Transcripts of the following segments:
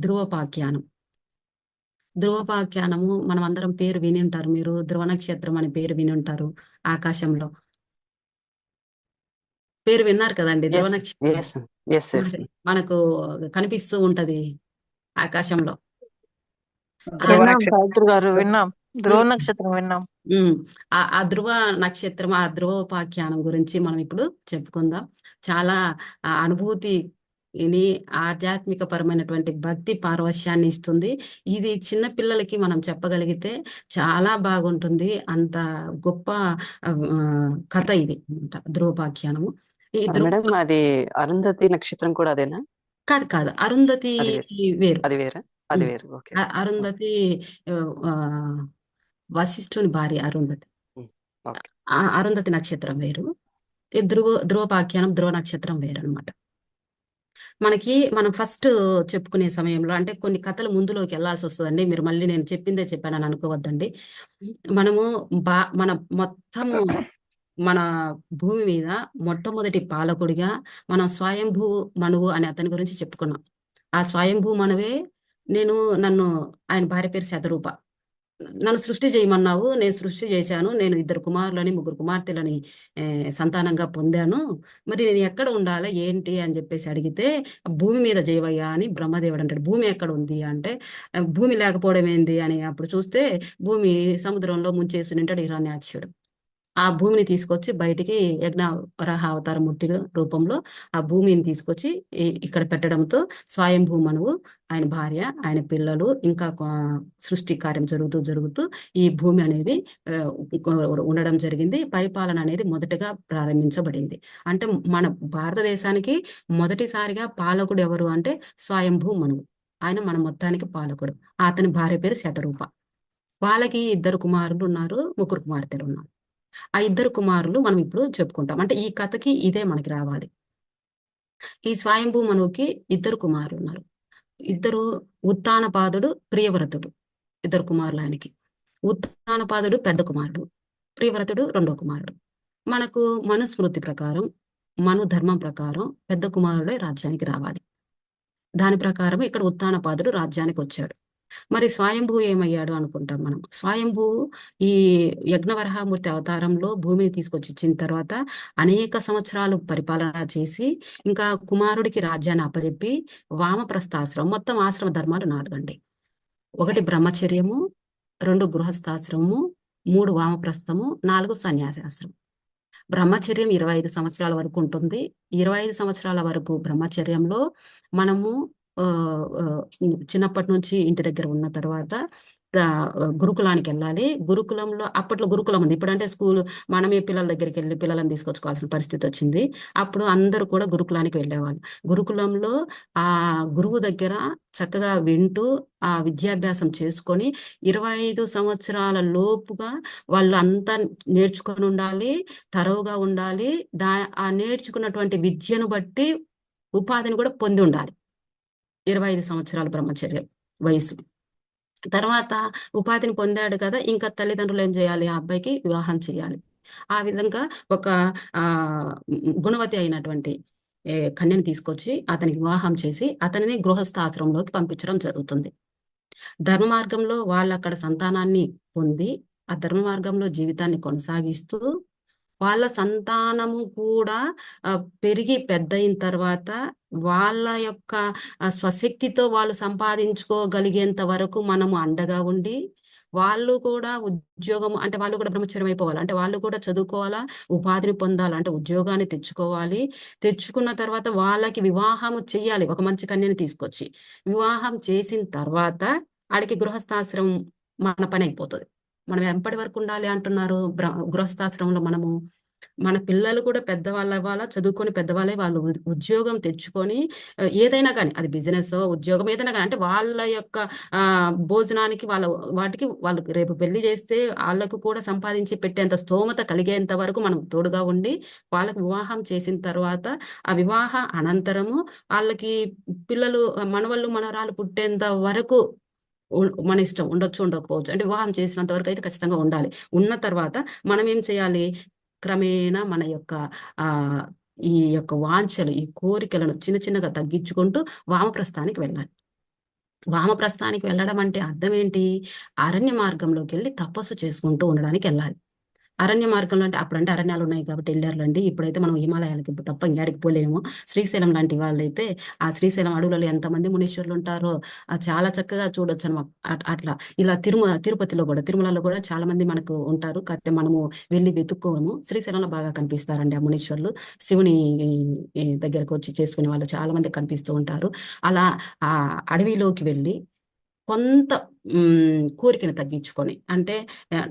ధ్రువోపాఖ్యానం. ధ్రువోపాఖ్యానము మనం అందరం పేరు విని ఉంటారు. మీరు ధ్రువ నక్షత్రం అనే పేరు విని ఉంటారు. ఆకాశంలో పేరు విన్నారు కదండి. ధ్రువ ఎస్ నక్షత్రం ఎస్ ఎస్ ఎస్ మనకు కనిపిస్తూ ఉంటది ఆకాశంలో. ఆ ధ్రువ విన్నాం నక్షత్రం. సావిత్రి గారు, విన్నాం. ధ్రువ ఉమ్, నక్షత్రం విన్నాం. ఉమ్. ఆ ధ్రువ నక్షత్రం, ఆ ధ్రువోపాఖ్యానం గురించి మనం ఇప్పుడు చెప్పుకుందాం. చాలా అనుభూతిని, ఆధ్యాత్మిక పరమైనటువంటి భక్తి పారవశ్యాన్ని ఇస్తుంది. ఇది చిన్న పిల్లలకి మనం చెప్పగలిగితే చాలా బాగుంటుంది. అంత గొప్ప ఆ, కథ ఇది అన్నమాట ధ్రువోపాఖ్యానము. ఈ ధ్రువ మేడం, అది అరుంధతి నక్షత్రం కూడా అదేనా? కాదు కాదు, అరుంధతి అది వేరు. వేరు. అది వేరా? అది ఉమ్. వేరు. ఓకే. అరుంధతి ఆ, వశిష్ఠుని భార్య అరుంధతి. ఓకే. అరుంధతి నక్షత్రం వేరు. ఈ ధ్రువోపాఖ్యానం, ధ్రువ నక్షత్రం వేరు అనమాట. మనం ఫస్ట్ చెప్పుకునే సమయంలో అంటే కొన్ని కథలు ముందులోకి వెళ్లాల్సి వస్తుందండి. మీరు మళ్ళీ నేను చెప్పిందే చెప్పానని అనుకోవద్దండి. మనము మన మొత్తము మన భూమి మీద మొట్టమొదటి పాలకుడిగా మనం స్వయంభూ మనువు అనే అతని గురించి చెప్పుకున్నాం. ఆ స్వయంభూ మనువే నన్ను ఆయన భార్య పేరు శతరూప. నన్ను సృష్టి చేయమన్నావు, నేను సృష్టి చేశాను, నేను 2 కుమారులని 3 కుమార్తెలని సంతానంగా పొందాను, మరి నేను ఎక్కడ ఉండాలా ఏంటి అని చెప్పేసి అడిగితే, భూమి మీద చేయవయ్యా అని బ్రహ్మదేవుడు అంటాడు. భూమి ఎక్కడ ఉంది అంటే, భూమి లేకపోవడం ఏంది అని అప్పుడు చూస్తే భూమి సముద్రంలో ముంచేసి నింటాడు హిరణ్యాక్షుడు. ఆ భూమిని తీసుకొచ్చి బయటికి యజ్ఞ వరాహ అవతార మూర్తి రూపంలో ఆ భూమిని తీసుకొచ్చి ఇక్కడ పెట్టడంతో స్వయంభూ మనువు, ఆయన భార్య, ఆయన పిల్లలు, ఇంకా సృష్టి కార్యం జరుగుతూ ఈ భూమి అనేది ఉండడం జరిగింది. పరిపాలన అనేది మొదటగా ప్రారంభించబడింది. అంటే మన భారతదేశానికి మొదటిసారిగా పాలకుడు ఎవరు అంటే స్వయంభూ మనువు. ఆయన మన మొత్తానికి పాలకుడు. అతని భార్య పేరు శతరూప. వాళ్ళకి 2 కుమారులు ఉన్నారు, 3 కుమార్తెలు ఉన్నారు. ఆ 2 కుమారులు మనం ఇప్పుడు చెప్పుకుంటాం. అంటే ఈ కథకి ఇదే మనకి రావాలి. ఈ స్వయంభూ మనువుకి 2 కుమారులు ఉన్నారు. 2 ఉత్తానపాదుడు, ప్రియవ్రతుడు. 2 కుమారులు ఆయనకి. ఉత్తానపాదుడు పెద్ద కుమారుడు, ప్రియవ్రతుడు రెండో కుమారుడు. మనకు మనుస్మృతి ప్రకారం, మను ధర్మం ప్రకారం పెద్ద కుమారుడే రాజ్యానికి రావాలి. దాని ప్రకారం ఇక్కడ ఉత్తానపాదుడు రాజ్యానికి వచ్చాడు. మరి స్వయంభూ ఏమయ్యాడు అనుకుంటాం మనం. స్వయంభూ ఈ యజ్ఞవరహామూర్తి అవతారంలో భూమిని తీసుకొచ్చి ఇచ్చిన తర్వాత అనేక సంవత్సరాలు పరిపాలన చేసి, ఇంకా కుమారుడికి రాజ్యాన్ని అప్పచెప్పి వామప్రస్థాశ్రమం, మొత్తం ఆశ్రమ ధర్మాలు 4 అండి. 1 బ్రహ్మచర్యము, 2 గృహస్థాశ్రమము, 3 వామప్రస్థము, 4 సన్యాసాశ్రమం. బ్రహ్మచర్యం 25 సంవత్సరాల వరకు ఉంటుంది. 25 సంవత్సరాల వరకు బ్రహ్మచర్యంలో మనము చిన్నప్పటి నుంచి ఇంటి దగ్గర ఉన్న తర్వాత గురుకులానికి వెళ్ళాలి. గురుకులంలో అప్పట్లో గురుకులం ఉంది. ఇప్పుడంటే స్కూల్, మనమే పిల్లల దగ్గరికి వెళ్ళి పిల్లలను తీసుకొచ్చుకోవాల్సిన పరిస్థితి వచ్చింది. అప్పుడు అందరూ కూడా గురుకులానికి వెళ్ళేవాళ్ళు. గురుకులంలో ఆ గురువు దగ్గర చక్కగా వింటూ ఆ విద్యాభ్యాసం చేసుకొని 25 సంవత్సరాల లోపుగా వాళ్ళు అంతా నేర్చుకొని ఉండాలి, తరోగా ఉండాలి. ఆ నేర్చుకున్నటువంటి విద్యను బట్టి ఉపాధిని కూడా పొంది ఉండాలి. 25 సంవత్సరాల బ్రహ్మచర్యం వయసు తర్వాత ఉపాధిని పొందాడు కదా, ఇంకా తల్లిదండ్రులు ఏం చేయాలి, ఆ అబ్బాయికి వివాహం చేయాలి. ఆ విధంగా ఒక ఆ గుణవతి అయినటువంటి కన్యను తీసుకొచ్చి అతనికి వివాహం చేసి అతనిని గృహస్థాశ్రమంలోకి పంపించడం జరుగుతుంది. ధర్మ మార్గంలో వాళ్ళు అక్కడ సంతానాన్ని పొంది ఆ ధర్మ మార్గంలో జీవితాన్ని కొనసాగిస్తూ వాళ్ళ సంతానము కూడా పెరిగి పెద్ద అయిన తర్వాత వాళ్ళ యొక్క స్వశక్తితో వాళ్ళు సంపాదించుకోగలిగేంత వరకు మనము అండగా ఉండి, వాళ్ళు కూడా ఉద్యోగం అంటే వాళ్ళు కూడా బ్రహ్మచర్యం అయిపోవాలి, అంటే వాళ్ళు కూడా చదువుకోవాలా, ఉపాధిని పొందాలి, అంటే ఉద్యోగాన్ని తెచ్చుకోవాలి. తెచ్చుకున్న తర్వాత వాళ్ళకి వివాహము చెయ్యాలి. ఒక మంచి కన్యని తీసుకొచ్చి వివాహం చేసిన తర్వాత ఆడికి గృహస్థాశ్రమం మన పని అయిపోతుంది. మనం ఎంపటి వరకు ఉండాలి అంటున్నారు గృహస్థాశ్రమంలో? మన పిల్లలు కూడా పెద్దవాళ్ళు అవ్వాలా, చదువుకొని పెద్దవాళ్ళే, వాళ్ళు ఉద్యోగం తెచ్చుకొని ఏదైనా కానీ, అది బిజినెస్, ఉద్యోగం ఏదైనా కానీ, అంటే వాళ్ళ యొక్క భోజనానికి వాటికి వాళ్ళు రేపు పెళ్లి చేస్తే వాళ్ళకు కూడా సంపాదించి పెట్టేంత స్తోమత కలిగేంత వరకు మనం తోడుగా ఉండి వాళ్ళకి వివాహం చేసిన తర్వాత ఆ వివాహ అనంతరము వాళ్ళకి పిల్లలు, మనవళ్ళు మనవరాలు పుట్టేంత వరకు మన ఇష్టం, ఉండొచ్చు ఉండకపోవచ్చు, అంటే వివాహం చేసినంత వరకు అయితే ఖచ్చితంగా ఉండాలి. ఉన్న తర్వాత మనం ఏం చేయాలి, క్రమేణా మన యొక్క ఆ ఈ యొక్క వాంఛలు, ఈ కోరికలను చిన్న చిన్నగా తగ్గించుకుంటూ వామప్రస్థానికి వెళ్ళాలి. వామప్రస్థానికి వెళ్ళడం అంటే అర్థం ఏంటి? అరణ్య మార్గంలోకి వెళ్ళి తపస్సు చేసుకుంటూ ఉండడానికి వెళ్ళాలి. అరణ్య మార్గంలో అంటే అప్పుడంటే అరణ్యాలు ఉన్నాయి కాబట్టి వెళ్ళారులేండి. ఇప్పుడైతే మనం హిమాలయాలకి తప్ప ఇంకాడికి పోలేము. శ్రీశైలం లాంటి వాళ్ళైతే ఆ శ్రీశైలం అడవులలో ఎంతమంది మునీశ్వరులు ఉంటారో చాలా చక్కగా చూడొచ్చు అనమాట. అట్లా ఇలా తిరుపతిలో కూడా తిరుమలలో కూడా చాలా మంది మనకు ఉంటారు. కాకపోతే మనము వెళ్ళి వెతుక్కోము. శ్రీశైలంలో బాగా కనిపిస్తారండి ఆ మునీశ్వరులు. శివుని దగ్గరకు వచ్చి చేసుకునే వాళ్ళు చాలా మంది కనిపిస్తూ ఉంటారు. అలా ఆ అడవిలోకి వెళ్ళి కొంత కోరికను తగ్గించుకొని అంటే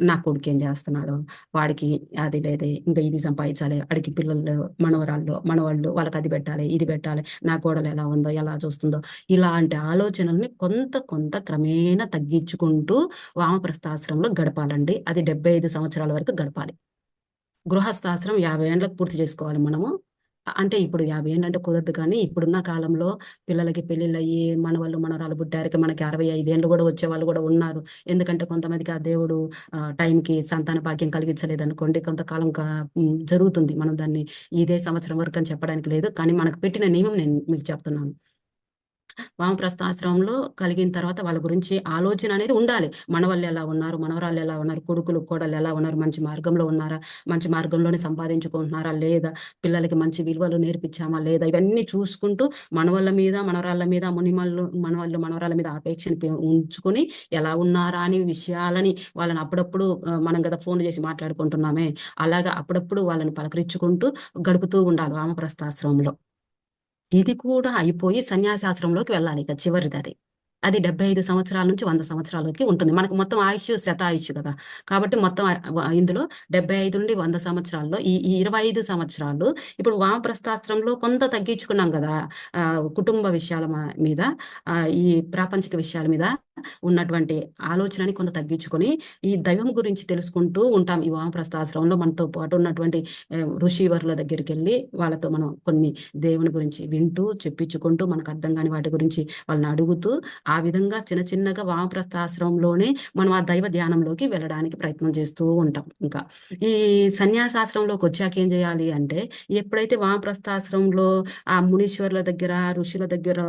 నా కొడుకు ఏం చేస్తున్నాడు, వాడికి అది లేదే, ఇంకా ఇది సంపాదించాలి, వాడికి పిల్లలు మనవాళ్ళు వాళ్ళకి అది పెట్టాలి, ఇది పెట్టాలి, నా కోడలు ఎలా ఉందో ఎలా చూస్తుందో, ఇలాంటి ఆలోచనల్ని కొంత కొంత క్రమేణా తగ్గించుకుంటూ వామప్రస్థాశ్రమంలో గడపాలండి. అది 75 సంవత్సరాల వరకు గడపాలి. గృహస్థాశ్రం 50 ఏండ్లకు పూర్తి చేసుకోవాలి మనము. అంటే ఇప్పుడు 50 ఏండ్లంటే కుదరదు కానీ ఇప్పుడున్న కాలంలో పిల్లలకి పెళ్ళిళ్ళయ్యి మనవళ్ళు మనవరాలు పుట్టారికి మనకి 65 ఏండ్లు కూడా వచ్చేవాళ్ళు కూడా ఉన్నారు. ఎందుకంటే కొంతమందికి ఆ దేవుడు టైంకి సంతాన భాగ్యం కలిగించలేదనుకోండి, కొంతకాలం జరుగుతుంది. మనం దాన్ని ఇదే సంవత్సరం వరకు అని చెప్పడానికి లేదు. కానీ మనకు పెట్టిన నియమం నేను మీకు చెప్తున్నాను. వామప్రస్థాశ్రమంలో కలిగిన తర్వాత వాళ్ళ గురించి ఆలోచన అనేది ఉండాలి. మనవాళ్ళు ఎలా ఉన్నారు, మనవరాళ్ళు ఎలా ఉన్నారు, కొడుకులు కోడళ్ళు ఎలా ఉన్నారు, మంచి మార్గంలో ఉన్నారా, మంచి మార్గంలోనే సంపాదించుకుంటున్నారా లేదా, పిల్లలకి మంచి విలువలు నేర్పించామా లేదా, ఇవన్నీ చూసుకుంటూ మనవళ్ళ మీద మనవరాళ్ళ మీద మనవాళ్ళు మనవరాళ్ళ మీద ఆపేక్షను ఉంచుకొని ఎలా ఉన్నారా అని విషయాలని వాళ్ళని అప్పుడప్పుడు మనం కదా ఫోన్ చేసి మాట్లాడుకుంటున్నామే, అలాగా అప్పుడప్పుడు వాళ్ళని పలకరించుకుంటూ గడుపుతూ ఉండాలి వామప్రస్థాశ్రమంలో. ఇది కూడా అయిపోయి సన్యాసాశ్రమంలోకి వెళ్ళాలి. ఇక చివరిది అది. అది 75 సంవత్సరాల నుంచి 100 సంవత్సరాలకి ఉంటుంది. మనకు మొత్తం ఆయుష్ శతాయుష్ కదా! కాబట్టి మొత్తం ఇందులో 75 నుండి 100 సంవత్సరాల్లో ఈ 25 సంవత్సరాలు ఇప్పుడు వామప్రస్థాశ్రమంలో కొంత తగ్గించుకున్నాం కదా! కుటుంబ విషయాల మీద, ఈ ప్రాపంచిక విషయాల మీద ఉన్నటువంటి ఆలోచనని కొంత తగ్గించుకొని ఈ దైవం గురించి తెలుసుకుంటూ ఉంటాం. ఈ వామప్రస్థాశ్రమంలో మనతో పాటు ఉన్నటువంటి ఋషివర్ల దగ్గరికెళ్ళి వాళ్ళతో మనం కొన్ని దేవుని గురించి వింటూ చెప్పించుకుంటూ మనకు అర్థం కాని వాటి గురించి వాళ్ళని అడుగుతూ ఆ విధంగా చిన్న చిన్నగా వామప్రస్థాశ్రమంలోనే మనం ఆ దైవ ధ్యానంలోకి వెళ్ళడానికి ప్రయత్నం చేస్తూ ఉంటాం. ఇంకా ఈ సన్యాసాశ్రమంలోకి వచ్చాక ఏం చేయాలి అంటే, ఎప్పుడైతే వామప్రస్థాశ్రమంలో ఆ మునీశ్వరుల దగ్గర ఋషుల దగ్గర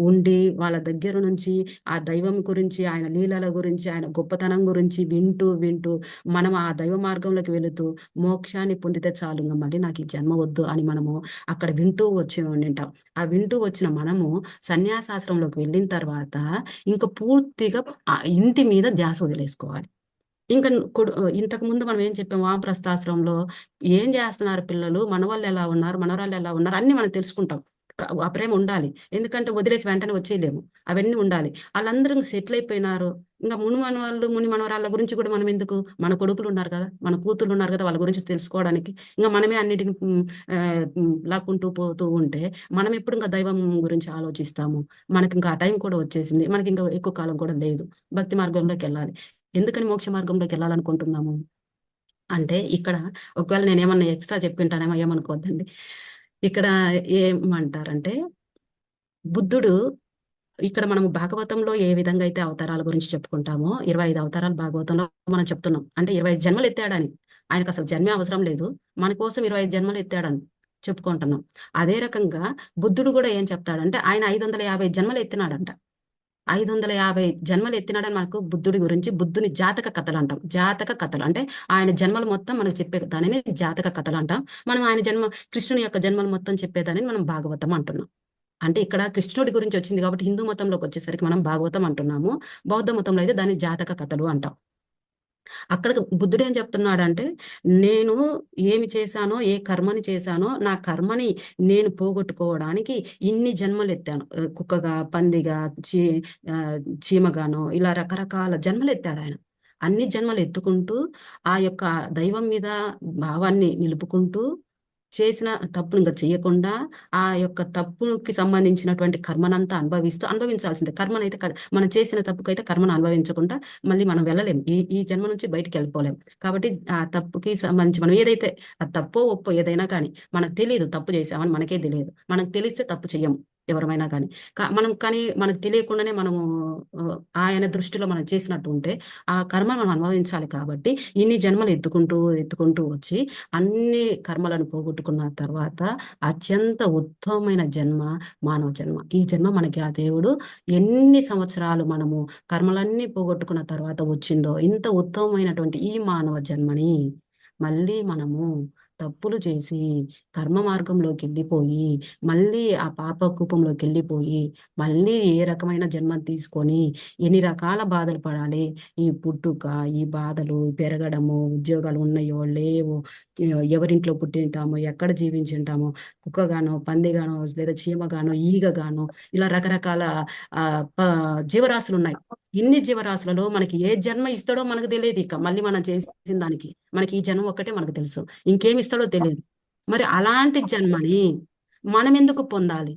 ఉండి వాళ్ళ దగ్గర నుంచి ఆ దైవం గురించి, ఆయన లీలల గురించి, ఆయన గొప్పతనం గురించి వింటూ వింటూ మనం ఆ దైవ మార్గంలోకి వెళుతూ మోక్షాన్ని పొందితే చాలు, ఇంకా మళ్ళీ నాకు ఈ జన్మ వద్దు అని మనము అక్కడ వింటూ వచ్చి ఉండింటాం. ఆ వింటూ వచ్చిన మనము సన్యాసాశ్రమంలోకి వెళ్ళిన తర్వాత ఇంకా పూర్తిగా ఆ ఇంటి మీద ధ్యాస వదిలేసుకోవాలి. ఇంకా ఇంతకు ముందు మనం ఏం చెప్పాం, వామప్రస్థాశ్రమంలో ఏం చేస్తున్నారు పిల్లలు, మనవాళ్ళు ఎలా ఉన్నారు, మనవరాళ్ళు ఎలా ఉన్నారు అన్ని మనం తెలుసుకుంటాం. ఆ ప్రేమ ఉండాలి. ఎందుకంటే వదిలేసి వెంటనే వచ్చేయలేము. అవన్నీ ఉండాలి. ఆళ్ళందరూ సెటిల్ అయిపోయినారు. ఇంకా ముని మనవాళ్ళు, ముని మనవరాళ్ళ గురించి కూడా మనం ఎందుకు? మన కొడుకులు ఉన్నారు కదా! మన కూతుర్లు ఉన్నారు కదా! వాళ్ళ గురించి తెలుసుకోవడానికి. ఇంక మనమే అన్నిటిని లాక్కుంటూ పోతూ ఉంటే మనం ఎప్పుడు ఇంకా దైవం గురించి ఆలోచిస్తాము? మనకింకా ఆ టైం కూడా వచ్చేసింది. మనకింకా ఎక్కువ కాలం కూడా లేదు. భక్తి మార్గంలోకెళ్ళాలి. ఎందుకని మోక్ష మార్గంలోకెళ్ళాలనుకుంటున్నాము? అంటే ఇక్కడ ఒకవేళ నేనేమన్నా ఎక్స్‌ట్రా చెప్పింటానేమో ఏమనుకోవద్దండి. ఇక్కడ ఏమంటారంటే, బుద్ధుడు ఇక్కడ మనము భాగవతంలో ఏ విధంగా అయితే అవతారాల గురించి చెప్పుకుంటామో 25 అవతారాలు భాగవతంలో మనం చెప్తున్నాం. అంటే 25 జన్మలు ఎత్తాడని. ఆయనకసలు జన్మే అవసరం లేదు. మన కోసం 25 జన్మలు ఎత్తాడని చెప్పుకుంటున్నాం. అదే రకంగా బుద్ధుడు కూడా ఏం చెప్తాడంటే ఆయన 550 జన్మలు ఎత్తినాడంట. 550 జన్మలు ఎత్తినాడని మనకు బుద్ధుడి గురించి బుద్ధుని జాతక కథలు అంటాం. జాతక కథలు అంటే ఆయన జన్మలు మొత్తం మనకు చెప్పే దానిని జాతక కథలు అంటాం. మనం ఆయన కృష్ణుని యొక్క జన్మలు మొత్తం చెప్పేదానిని మనం భాగవతం అంటున్నాం. అంటే ఇక్కడ కృష్ణుడి గురించి వచ్చింది కాబట్టి హిందూ మతంలోకి వచ్చేసరికి మనం భాగవతం అంటున్నాము. బౌద్ధ మతంలో అయితే దాన్ని జాతక కథలు అంటాం. అక్కడ బుద్ధుడు ఏం చెప్తున్నాడంటే, నేను ఏమి చేశానో, ఏ కర్మని చేశానో, నా కర్మని నేను పోగొట్టుకోవడానికి ఇన్ని జన్మలు ఎత్తాను. కుక్కగా, పందిగా, చీమగానో ఇలా రకరకాల జన్మలు ఎత్తాడు ఆయన. అన్ని జన్మలు ఎత్తుకుంటూ ఆ యొక్క దైవం మీద భావాన్ని నిలుపుకుంటూ చేసిన తప్పును ఇంకా చెయ్యకుండా ఆ యొక్క తప్పుకి సంబంధించినటువంటి కర్మనంతా అనుభవించాల్సిందే. కర్మనైతే మనం చేసిన తప్పుకైతే కర్మను అనుభవించకుండా మళ్ళీ మనం వెళ్ళలేం. ఈ జన్మ నుంచి బయటికి వెళ్ళిపోలేం. కాబట్టి ఆ తప్పుకి సంబంధించి మనం ఏదైతే తప్పో ఒప్పో ఏదైనా కానీ మనకు తెలియదు తప్పు చేసామని మనకే తెలియదు. మనకు తెలిస్తే తప్పు చెయ్యము. ఎవరమైనా కానీ. మనం కానీ మనకు తెలియకుండానే మనము ఆయన దృష్టిలో మనం చేసినట్టు ఉంటే ఆ కర్మ మనం అనుభవించాలి కాబట్టి ఇన్ని జన్మలు ఎత్తుకుంటూ ఎత్తుకుంటూ వచ్చి అన్ని కర్మలను పోగొట్టుకున్న తర్వాత అత్యంత ఉత్తమమైన జన్మ మానవ జన్మ. ఈ జన్మ మనకి ఆ దేవుడు ఎన్ని సంవత్సరాలు మనము కర్మలన్నీ పోగొట్టుకున్న తర్వాత వచ్చిందో ఇంత ఉత్తమమైనటువంటి ఈ మానవ జన్మని మళ్ళీ మనము తప్పులు చేసి కర్మ మార్గంలోకి వెళ్ళిపోయి మళ్ళీ ఆ పాప కూపంలోకి వెళ్ళిపోయి మళ్ళీ ఏ రకమైన జన్మ తీసుకొని ఎన్ని రకాల బాధలు పడాలి. ఈ పుట్టుక, ఈ బాధలు, ఈ పెరగడము, ఉద్యోగాలు ఉన్నాయో లేవో, ఎవరింట్లో పుట్టింటామో, ఎక్కడ జీవించింటామో, కుక్కగానో, పందిగానో, లేదా చీమగానో, ఈగగానో, ఇలా రకరకాల ఆ జీవరాశులు ఉన్నాయి. ఇన్ని జీవరాశులలో మనకి ఏ జన్మ ఇస్తాడో మనకు తెలియదు. ఇక మళ్ళీ మనం చేసిన దానికి మనకి ఈ జన్మ ఒక్కటే మనకు తెలుసు, ఇంకేమి ఇస్తాడో తెలియదు. మరి అలాంటి జన్మని మనం ఎందుకు పొందాలి?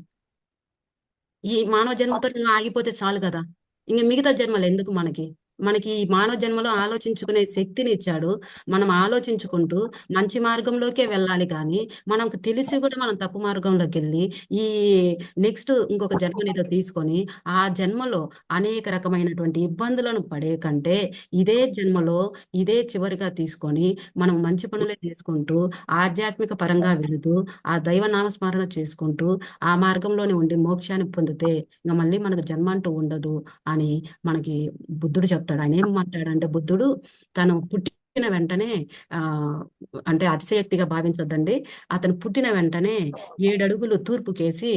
ఈ మానవ జన్మతో నువ్వు ఆగిపోతే చాలు కదా. ఇంక మిగతా జన్మలు ఎందుకు మనకి? మనకి ఈ మానవ జన్మలో ఆలోచించుకునే శక్తిని ఇచ్చాడు. మనం ఆలోచించుకుంటూ మంచి మార్గంలోకే వెళ్ళాలి కానీ మనకు తెలిసి కూడా మనం తప్పు మార్గంలోకి వెళ్ళి ఈ నెక్స్ట్ ఇంకొక జన్మనేదో తీసుకొని ఆ జన్మలో అనేక రకమైనటువంటి ఇబ్బందులను పడే కంటే ఇదే జన్మలో ఇదే చివరిగా తీసుకొని మనం మంచి పనులే చేసుకుంటూ ఆధ్యాత్మిక పరంగా వెళుతూ ఆ దైవ నామస్మరణ చేసుకుంటూ ఆ మార్గంలోనే ఉండి మోక్షాన్ని పొందితే ఇంకా మళ్ళీ మనకు జన్మ అంటూ ఉండదు అని మనకి బుద్ధుడు చెప్తాడు. ఆయన ఏమంటాడంటే బుద్ధుడు తను పుట్టిన వెంటనే ఆ అంటే అతిశయోక్తిగా భావించొద్దండి. అతను పుట్టిన వెంటనే 7 అడుగులు తూర్పుకేసి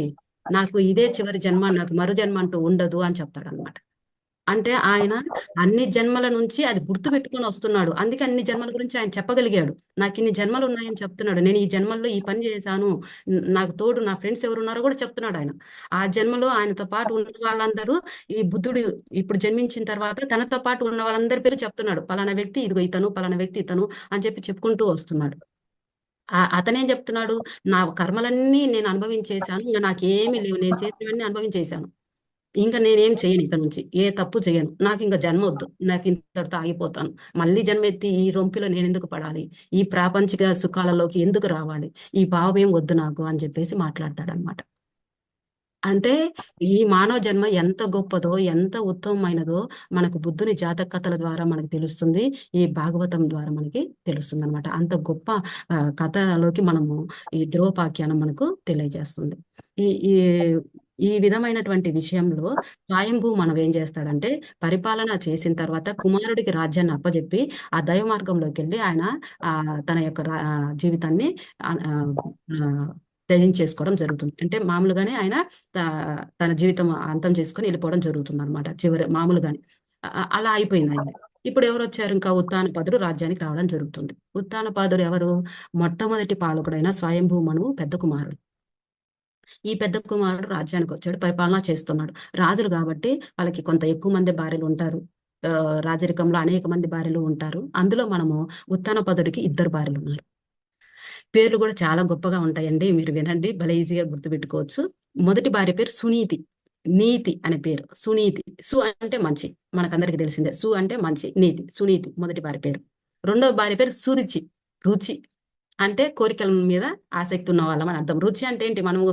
నాకు ఇదే చివరి జన్మ, నాకు మరు జన్మ అంటూ ఉండదు అని చెప్తాడనమాట. అంటే ఆయన అన్ని జన్మల నుంచి అది గుర్తు పెట్టుకొని వస్తున్నాడు. అందుకే అన్ని జన్మల గురించి ఆయన చెప్పగలిగాడు. నాకు ఇన్ని జన్మలు ఉన్నాయని చెప్తున్నాడు. నేను ఈ జన్మల్లో ఈ పని చేశాను. నాకు తోడు నా ఫ్రెండ్స్ ఎవరున్నారో కూడా చెప్తున్నాడు ఆయన. ఆ జన్మలో ఆయనతో పాటు ఉన్న వాళ్ళందరూ ఈ బుద్ధుడు ఇప్పుడు జన్మించిన తర్వాత తనతో పాటు ఉన్న వాళ్ళందరి పేరు చెప్తున్నాడు. పలానా వ్యక్తి ఇదిగో ఇతను, పలానా వ్యక్తి ఇతను అని చెప్పి చెప్పుకుంటూ వస్తున్నాడు. అతనేం చెప్తున్నాడు? నా కర్మలన్నీ నేను అనుభవించేశాను. ఇంక నాకేమీ లేవు. నేను చేసినవన్నీ అనుభవించేశాను. ఇంకా నేనేం చేయను ఇక నుంచి. ఏ తప్పు చేయను. నాకు ఇంక జన్మ వద్దు. నాకు ఇంతటితో ఆగిపోతాను. మళ్ళీ జన్మెత్తి ఈ రొంపిలో నేను ఎందుకు పడాలి? ఈ ప్రాపంచిక సుఖాలలోకి ఎందుకు రావాలి? ఈ భావమేం వద్దు నాకు అని చెప్పేసి మాట్లాడతాడనమాట. అంటే ఈ మానవ జన్మ ఎంత గొప్పదో, ఎంత ఉత్తమమైనదో మనకు బుద్ధుని జాతక కథల ద్వారా మనకు తెలుస్తుంది. ఈ భాగవతం ద్వారా మనకి తెలుస్తుంది అనమాట. అంత గొప్ప కథలోకి మనము ఈ ధ్రువోపాఖ్యానం మనకు తెలియజేస్తుంది. ఈ ఈ ఈ విధమైనటువంటి విషయంలో స్వయంభూ మనం ఏం చేస్తాడంటే పరిపాలన చేసిన తర్వాత కుమారుడికి రాజ్యాన్ని అప్పజెప్పి ఆ దైవ మార్గంలోకి వెళ్ళి ఆయన తన యొక్క జీవితాన్ని ఆ, ఆ, త్యజించేసుకోవడం జరుగుతుంది. అంటే మామూలుగానే ఆయన తన జీవితం అంతం చేసుకొని వెళ్ళిపోవడం జరుగుతుంది అనమాట. చివరి మామూలుగానే అలా అయిపోయింది ఆయన. ఇప్పుడు ఎవరు వచ్చారు? ఇంకా ఉత్తానపాదుడు రాజ్యానికి రావడం జరుగుతుంది. ఉత్తానపాదుడు ఎవరు? మొట్టమొదటి పాలకుడైన స్వయంభూ మనువు పెద్ద కుమారుడు. ఈ పెద్ద కుమారుడు రాజ్యానికి వచ్చాడు, పరిపాలన చేస్తున్నాడు. రాజులు కాబట్టి వాళ్ళకి కొంత ఎక్కువ మంది భార్యలు ఉంటారు. రాజరికంలో అనేక మంది భార్యలు ఉంటారు. అందులో మనము ఉత్తానపదుడికి 2 భార్యలు ఉన్నారు. పేర్లు కూడా చాలా గొప్పగా ఉంటాయండి. మీరు వినండి, భలే ఈజీగా గుర్తుపెట్టుకోవచ్చు. మొదటి భార్య పేరు సునీతి. నీతి అనే పేరు సునీతి. సు అంటే మంచి, మనకందరికి తెలిసిందే. సు అంటే మంచి, నీతి, సునీతి మొదటి భార్య పేరు. రెండవ భార్య పేరు సురుచి. రుచి అంటే కోరికల మీద ఆసక్తి ఉన్న వాళ్ళం అని అర్థం. రుచి అంటే ఏంటి? మనము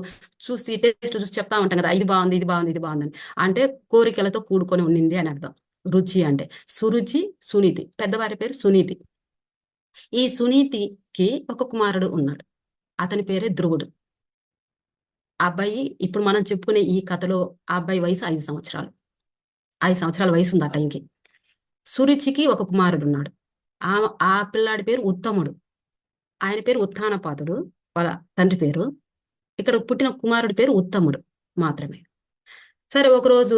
చూసి టేస్ట్ చూసి చెప్తా ఉంటాం కదా, ఇది బాగుంది, ఇది బాగుంది, ఇది బాగుందని. అంటే కోరికలతో కూడుకొని ఉండింది అని అర్థం రుచి అంటే. సురుచి, సునీతి. పెద్దవారి పేరు సునీతి. ఈ సునీతికి ఒక కుమారుడు ఉన్నాడు. అతని పేరే ధ్రువుడు. ఆ అబ్బాయి ఇప్పుడు మనం చెప్పుకునే ఈ కథలో ఆ అబ్బాయి వయసు 5 సంవత్సరాలు. 5 సంవత్సరాల వయసు ఉంది ఆ టైంకి. సురుచికి ఒక కుమారుడు ఉన్నాడు. ఆ ఆ పిల్లాడి పేరు ఉత్తముడు. ఆయన పేరు ఉత్థానపాదుడు, వాళ్ళ తండ్రి పేరు. ఇక్కడ పుట్టిన కుమారుడి పేరు ఉత్తముడు మాత్రమే. సరే ఒకరోజు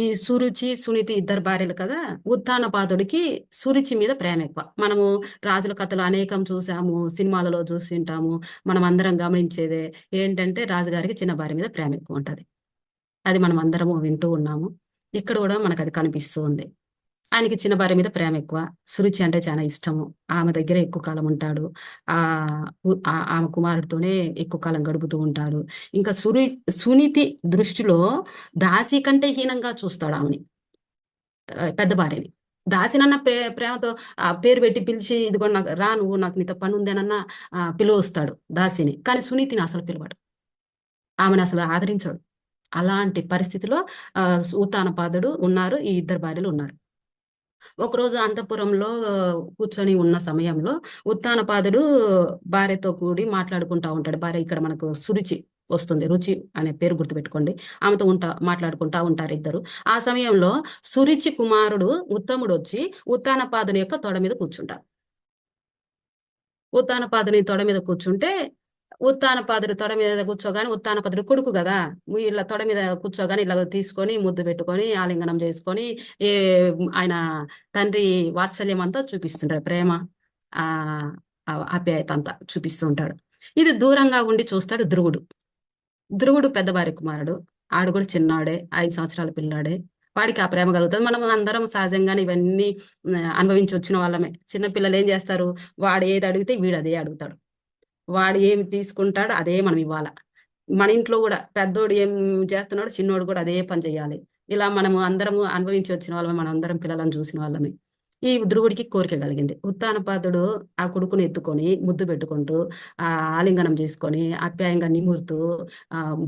ఈ సురుచి సునీతి 2 భార్యలు కదా. ఉత్థానపాదుడికి సురుచి మీద ప్రేమ ఎక్కువ. మనము రాజుల కథలు అనేకం చూసాము, సినిమాలలో చూసింటాము. మనం అందరం గమనించేదే ఏంటంటే రాజుగారికి చిన్న భార్య మీద ప్రేమ ఎక్కువ ఉంటుంది. అది మనం అందరము వింటూ ఉన్నాము. ఇక్కడ కూడా మనకు అది కనిపిస్తూ ఉంది. ఆయనకి చిన్న భార్య మీద ప్రేమ ఎక్కువ. సురుచి అంటే చాలా ఇష్టము. ఆమె దగ్గర ఎక్కువ కాలం ఉంటాడు. ఆ ఆమె కుమారుడితోనే ఎక్కువ కాలం గడుపుతూ ఉంటాడు. ఇంకా సునీతి దృష్టిలో దాసి కంటే హీనంగా చూస్తాడు ఆమెని, పెద్ద భార్యని. దాసినన్న ప్రేమతో పేరు పెట్టి పిలిచి ఇదిగో నాకు రా, నువ్వు నాకు నీతో పని ఉందేనన్నా పిలువస్తాడు దాసిని. కానీ సునీతిని అసలు పిలవాడు. ఆమెను అసలు ఆదరించడు. అలాంటి పరిస్థితిలో ఉత్తానపాదుడు ఉన్నారు. ఈ ఇద్దరు భార్యలు ఉన్నారు. ఒకరోజు అంతఃపురంలో కూర్చొని ఉన్న సమయంలో ఉత్తానపాదుడు భార్యతో కూడి మాట్లాడుకుంటా ఉంటాడు. భార్య ఇక్కడ మనకు సురుచి వస్తుంది. రుచి అనే పేరు గుర్తుపెట్టుకోండి. ఆమెతో మాట్లాడుకుంటా ఉంటారు ఇద్దరు. ఆ సమయంలో సురుచి కుమారుడు ఉత్తముడు వచ్చి ఉత్తానపాదుని యొక్క తొడ మీద కూర్చుంటాడు. ఉత్తానపాదుని తొడ మీద కూర్చుంటే ఉత్తానపాదుడు తొడ మీద కూర్చోగానే, ఉత్తానపాదుడు కొడుకు కదా, ఇలా తొడ మీద కూర్చోగానే ఇలా తీసుకొని ముద్దు పెట్టుకొని ఆలింగనం చేసుకొని ఏ ఆయన తండ్రి వాత్సల్యం అంతా చూపిస్తుంటాడు. ప్రేమ, ఆ ఆప్యాయత అంతా చూపిస్తూ ఉంటాడు. ఇది దూరంగా ఉండి చూస్తాడు ధ్రువుడు. ధ్రువుడు పెద్దవారి కుమారుడు. ఆడు కూడా చిన్నాడే, 5 సంవత్సరాల పిల్లాడే. వాడికి ఆ ప్రేమ కలుగుతుంది. మనం అందరం సహజంగానే ఇవన్నీ అనుభవించి వచ్చిన వాళ్ళమే. చిన్న పిల్లలు ఏం చేస్తారు, వాడు ఏది అడిగితే వీడు అదే అడుగుతాడు. వాడు ఏమి తీసుకుంటాడో అదే మనం ఇవ్వాల. మన ఇంట్లో కూడా పెద్దోడు ఏం చేస్తున్నాడు, చిన్నోడు కూడా అదే పని చేయాలి. ఇలా మనము అందరము అనుభవించి వచ్చిన వాళ్ళమే, మనం అందరం పిల్లలను చూసిన వాళ్ళమే. ఈ ధ్రువుడికి కోరిక కలిగింది. ఉత్తానపాదుడు ఆ కొడుకుని ఎత్తుకొని ముద్దు పెట్టుకుంటూ ఆలింగనం చేసుకొని ఆప్యాయంగా నిమురుతూ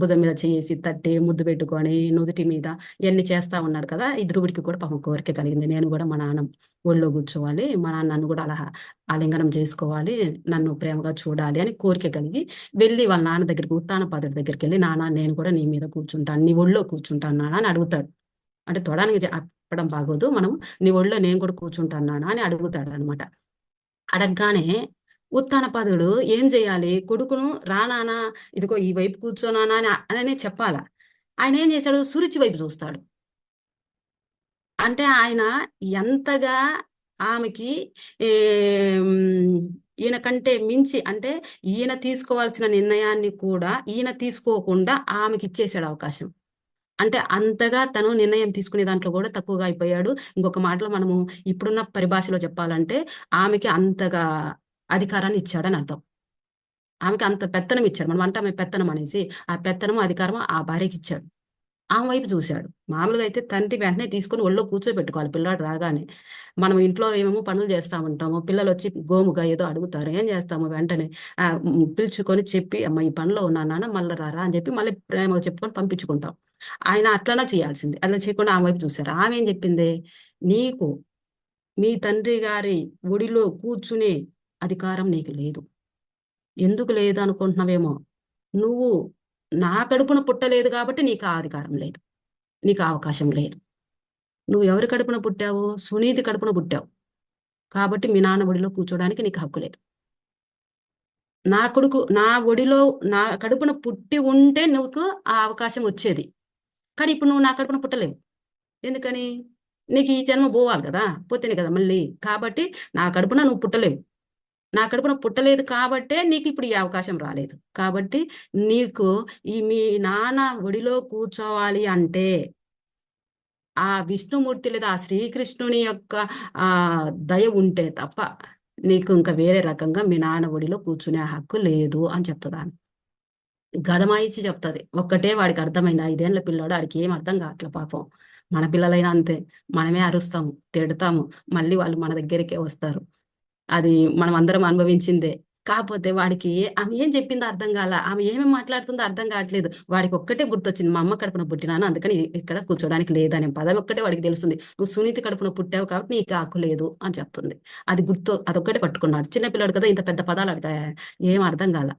భుజం మీద చేసి తట్టి ముద్దు పెట్టుకొని నుదుటి మీద ఇవన్నీ చేస్తా ఉన్నాడు కదా. ఈ ధ్రువుడికి కూడా పాపం కోరిక కలిగింది. నేను కూడా మా నాన్న ఒళ్ళో కూర్చోవాలి, మా నాన్న నన్ను కూడా అలా ఆలింగనం చేసుకోవాలి, నన్ను ప్రేమగా చూడాలి అని కోరిక కలిగి వెళ్ళి వాళ్ళ నాన్న దగ్గరికి, ఉత్తానపాదుడి దగ్గరికి వెళ్ళి, నాన్న నేను కూడా నీ మీద కూర్చుంటాను, నీ ఒళ్ళో కూర్చుంటాను నాన్న అని అడుగుతాడు. అంటే తొడానికి చెప్పడం బాగోదు, మనం నీ ఒళ్ళో నేను కూడా కూర్చుంటాను నాన్న అని అడుగుతాడు అనమాట. అడగగానే ఉత్తానపాదుడు ఏం చేయాలి, కొడుకును రా నాన్న, ఇదిగో ఈ వైపు కూర్చోనానా అని చెప్పాలా. ఆయన ఏం చేశాడు, సురుచి వైపు చూస్తాడు. అంటే ఆయన ఎంతగా ఆమెకి ఈయన కంటే మించి, అంటే ఈయన తీసుకోవాల్సిన నిర్ణయాన్ని కూడా ఈయన తీసుకోకుండా ఆమెకి ఇచ్చేసాడు అవకాశం. అంటే అంతగా తను నిర్ణయం తీసుకునే దాంట్లో కూడా తక్కువగా అయిపోయాడు. ఇంకొక మాటలో మనము ఇప్పుడున్న పరిభాషలో చెప్పాలంటే ఆమెకి అంతగా అధికారాన్ని ఇచ్చాడని అర్థం. ఆమెకి అంత పెత్తనం ఇచ్చాడు. మనం అంటే ఆమె పెత్తనం అనేసి, ఆ పెత్తనము అధికారము ఆ భార్యకి ఇచ్చాడు. ఆమె వైపు చూశాడు. మామూలుగా అయితే తండ్రి వెంటనే తీసుకొని ఒళ్ళో కూర్చోబెట్టుకోవాలి పిల్లాడు రాగానే. మనం ఇంట్లో ఏమేమో పనులు చేస్తా ఉంటాము, పిల్లలు వచ్చి గోముగా ఏదో అడుగుతారు, ఏం చేస్తాము, వెంటనే పిలుచుకొని చెప్పి అమ్మ ఈ పనిలో ఉన్నా నాన్న మళ్ళీ రారా అని చెప్పి మళ్ళీ ప్రేమగా చెప్పుకొని పంపించుకుంటాం. ఆయన అట్లనే చేయాల్సింది. అలా చేయకుండా ఆమె వైపు చూశారు. ఆమె ఏం చెప్పింది, నీకు మీ తండ్రి గారి ఒడిలో కూర్చునే అధికారం నీకు లేదు. ఎందుకు లేదు అనుకుంటున్నావేమో, నువ్వు నా కడుపున పుట్టలేదు కాబట్టి నీకు ఆ అధికారం లేదు, నీకు అవకాశం లేదు. నువ్వు ఎవరి కడుపున పుట్టావు, సునీతి కడుపున పుట్టావు కాబట్టి మీ నాన్న ఒడిలో కూర్చోడానికి నీకు హక్కు లేదు. నా కొడుకు నా ఒడిలో నా కడుపున పుట్టి ఉంటే నువ్వు ఆ అవకాశం వచ్చేది. కానీ ఇప్పుడు నువ్వు నా కడుపున పుట్టలేవు. ఎందుకని, నీకు ఈ జన్మ పోవాలి కదా, పోతేనే కదా మళ్ళీ. కాబట్టి నా కడుపున నువ్వు పుట్టలేవు. నా కడుపున పుట్టలేదు కాబట్టే నీకు ఇప్పుడు ఈ అవకాశం రాలేదు. కాబట్టి నీకు ఈ మీ నాన్న ఒడిలో కూర్చోవాలి అంటే ఆ విష్ణుమూర్తి లేదా ఆ శ్రీకృష్ణుని యొక్క దయ ఉంటే తప్ప నీకు ఇంకా వేరే రకంగా మీ నాన్న ఒడిలో కూర్చునే హక్కు లేదు అని చెప్తుందాన్ని. గదమాయిచ్చి చెప్తుంది. ఒక్కటే వాడికి అర్థమైంది. 5 ఏళ్ల పిల్లాడు, వాడికి ఏం అర్థం కావట్లే పాపం. మన పిల్లలైనా అంతే, మనమే అరుస్తాము, తిడతాము, మళ్ళీ వాళ్ళు మన దగ్గరికే వస్తారు. అది మనం అందరం అనుభవించిందే. కాకపోతే వాడికి ఆమె ఏం చెప్పిందో అర్థం కాల, ఆమె ఏమేమి మాట్లాడుతుందో అర్థం కావట్లేదు. వాడికి ఒక్కటే గుర్తొచ్చింది, మా అమ్మ కడుపున పుట్టినాను అందుకని ఇక్కడ కూర్చోడానికి లేదనే పదం ఒక్కటే వాడికి తెలుస్తుంది. నువ్వు సునీతి కడుపున పుట్టావు కాబట్టి నీకు హక్కు లేదు అని చెప్తుంది. అది అదొక్కటే పట్టుకున్నాడు. చిన్నపిల్లాడు కదా, ఇంత పెద్ద పదాలు అడిగా ఏం అర్థం కాల.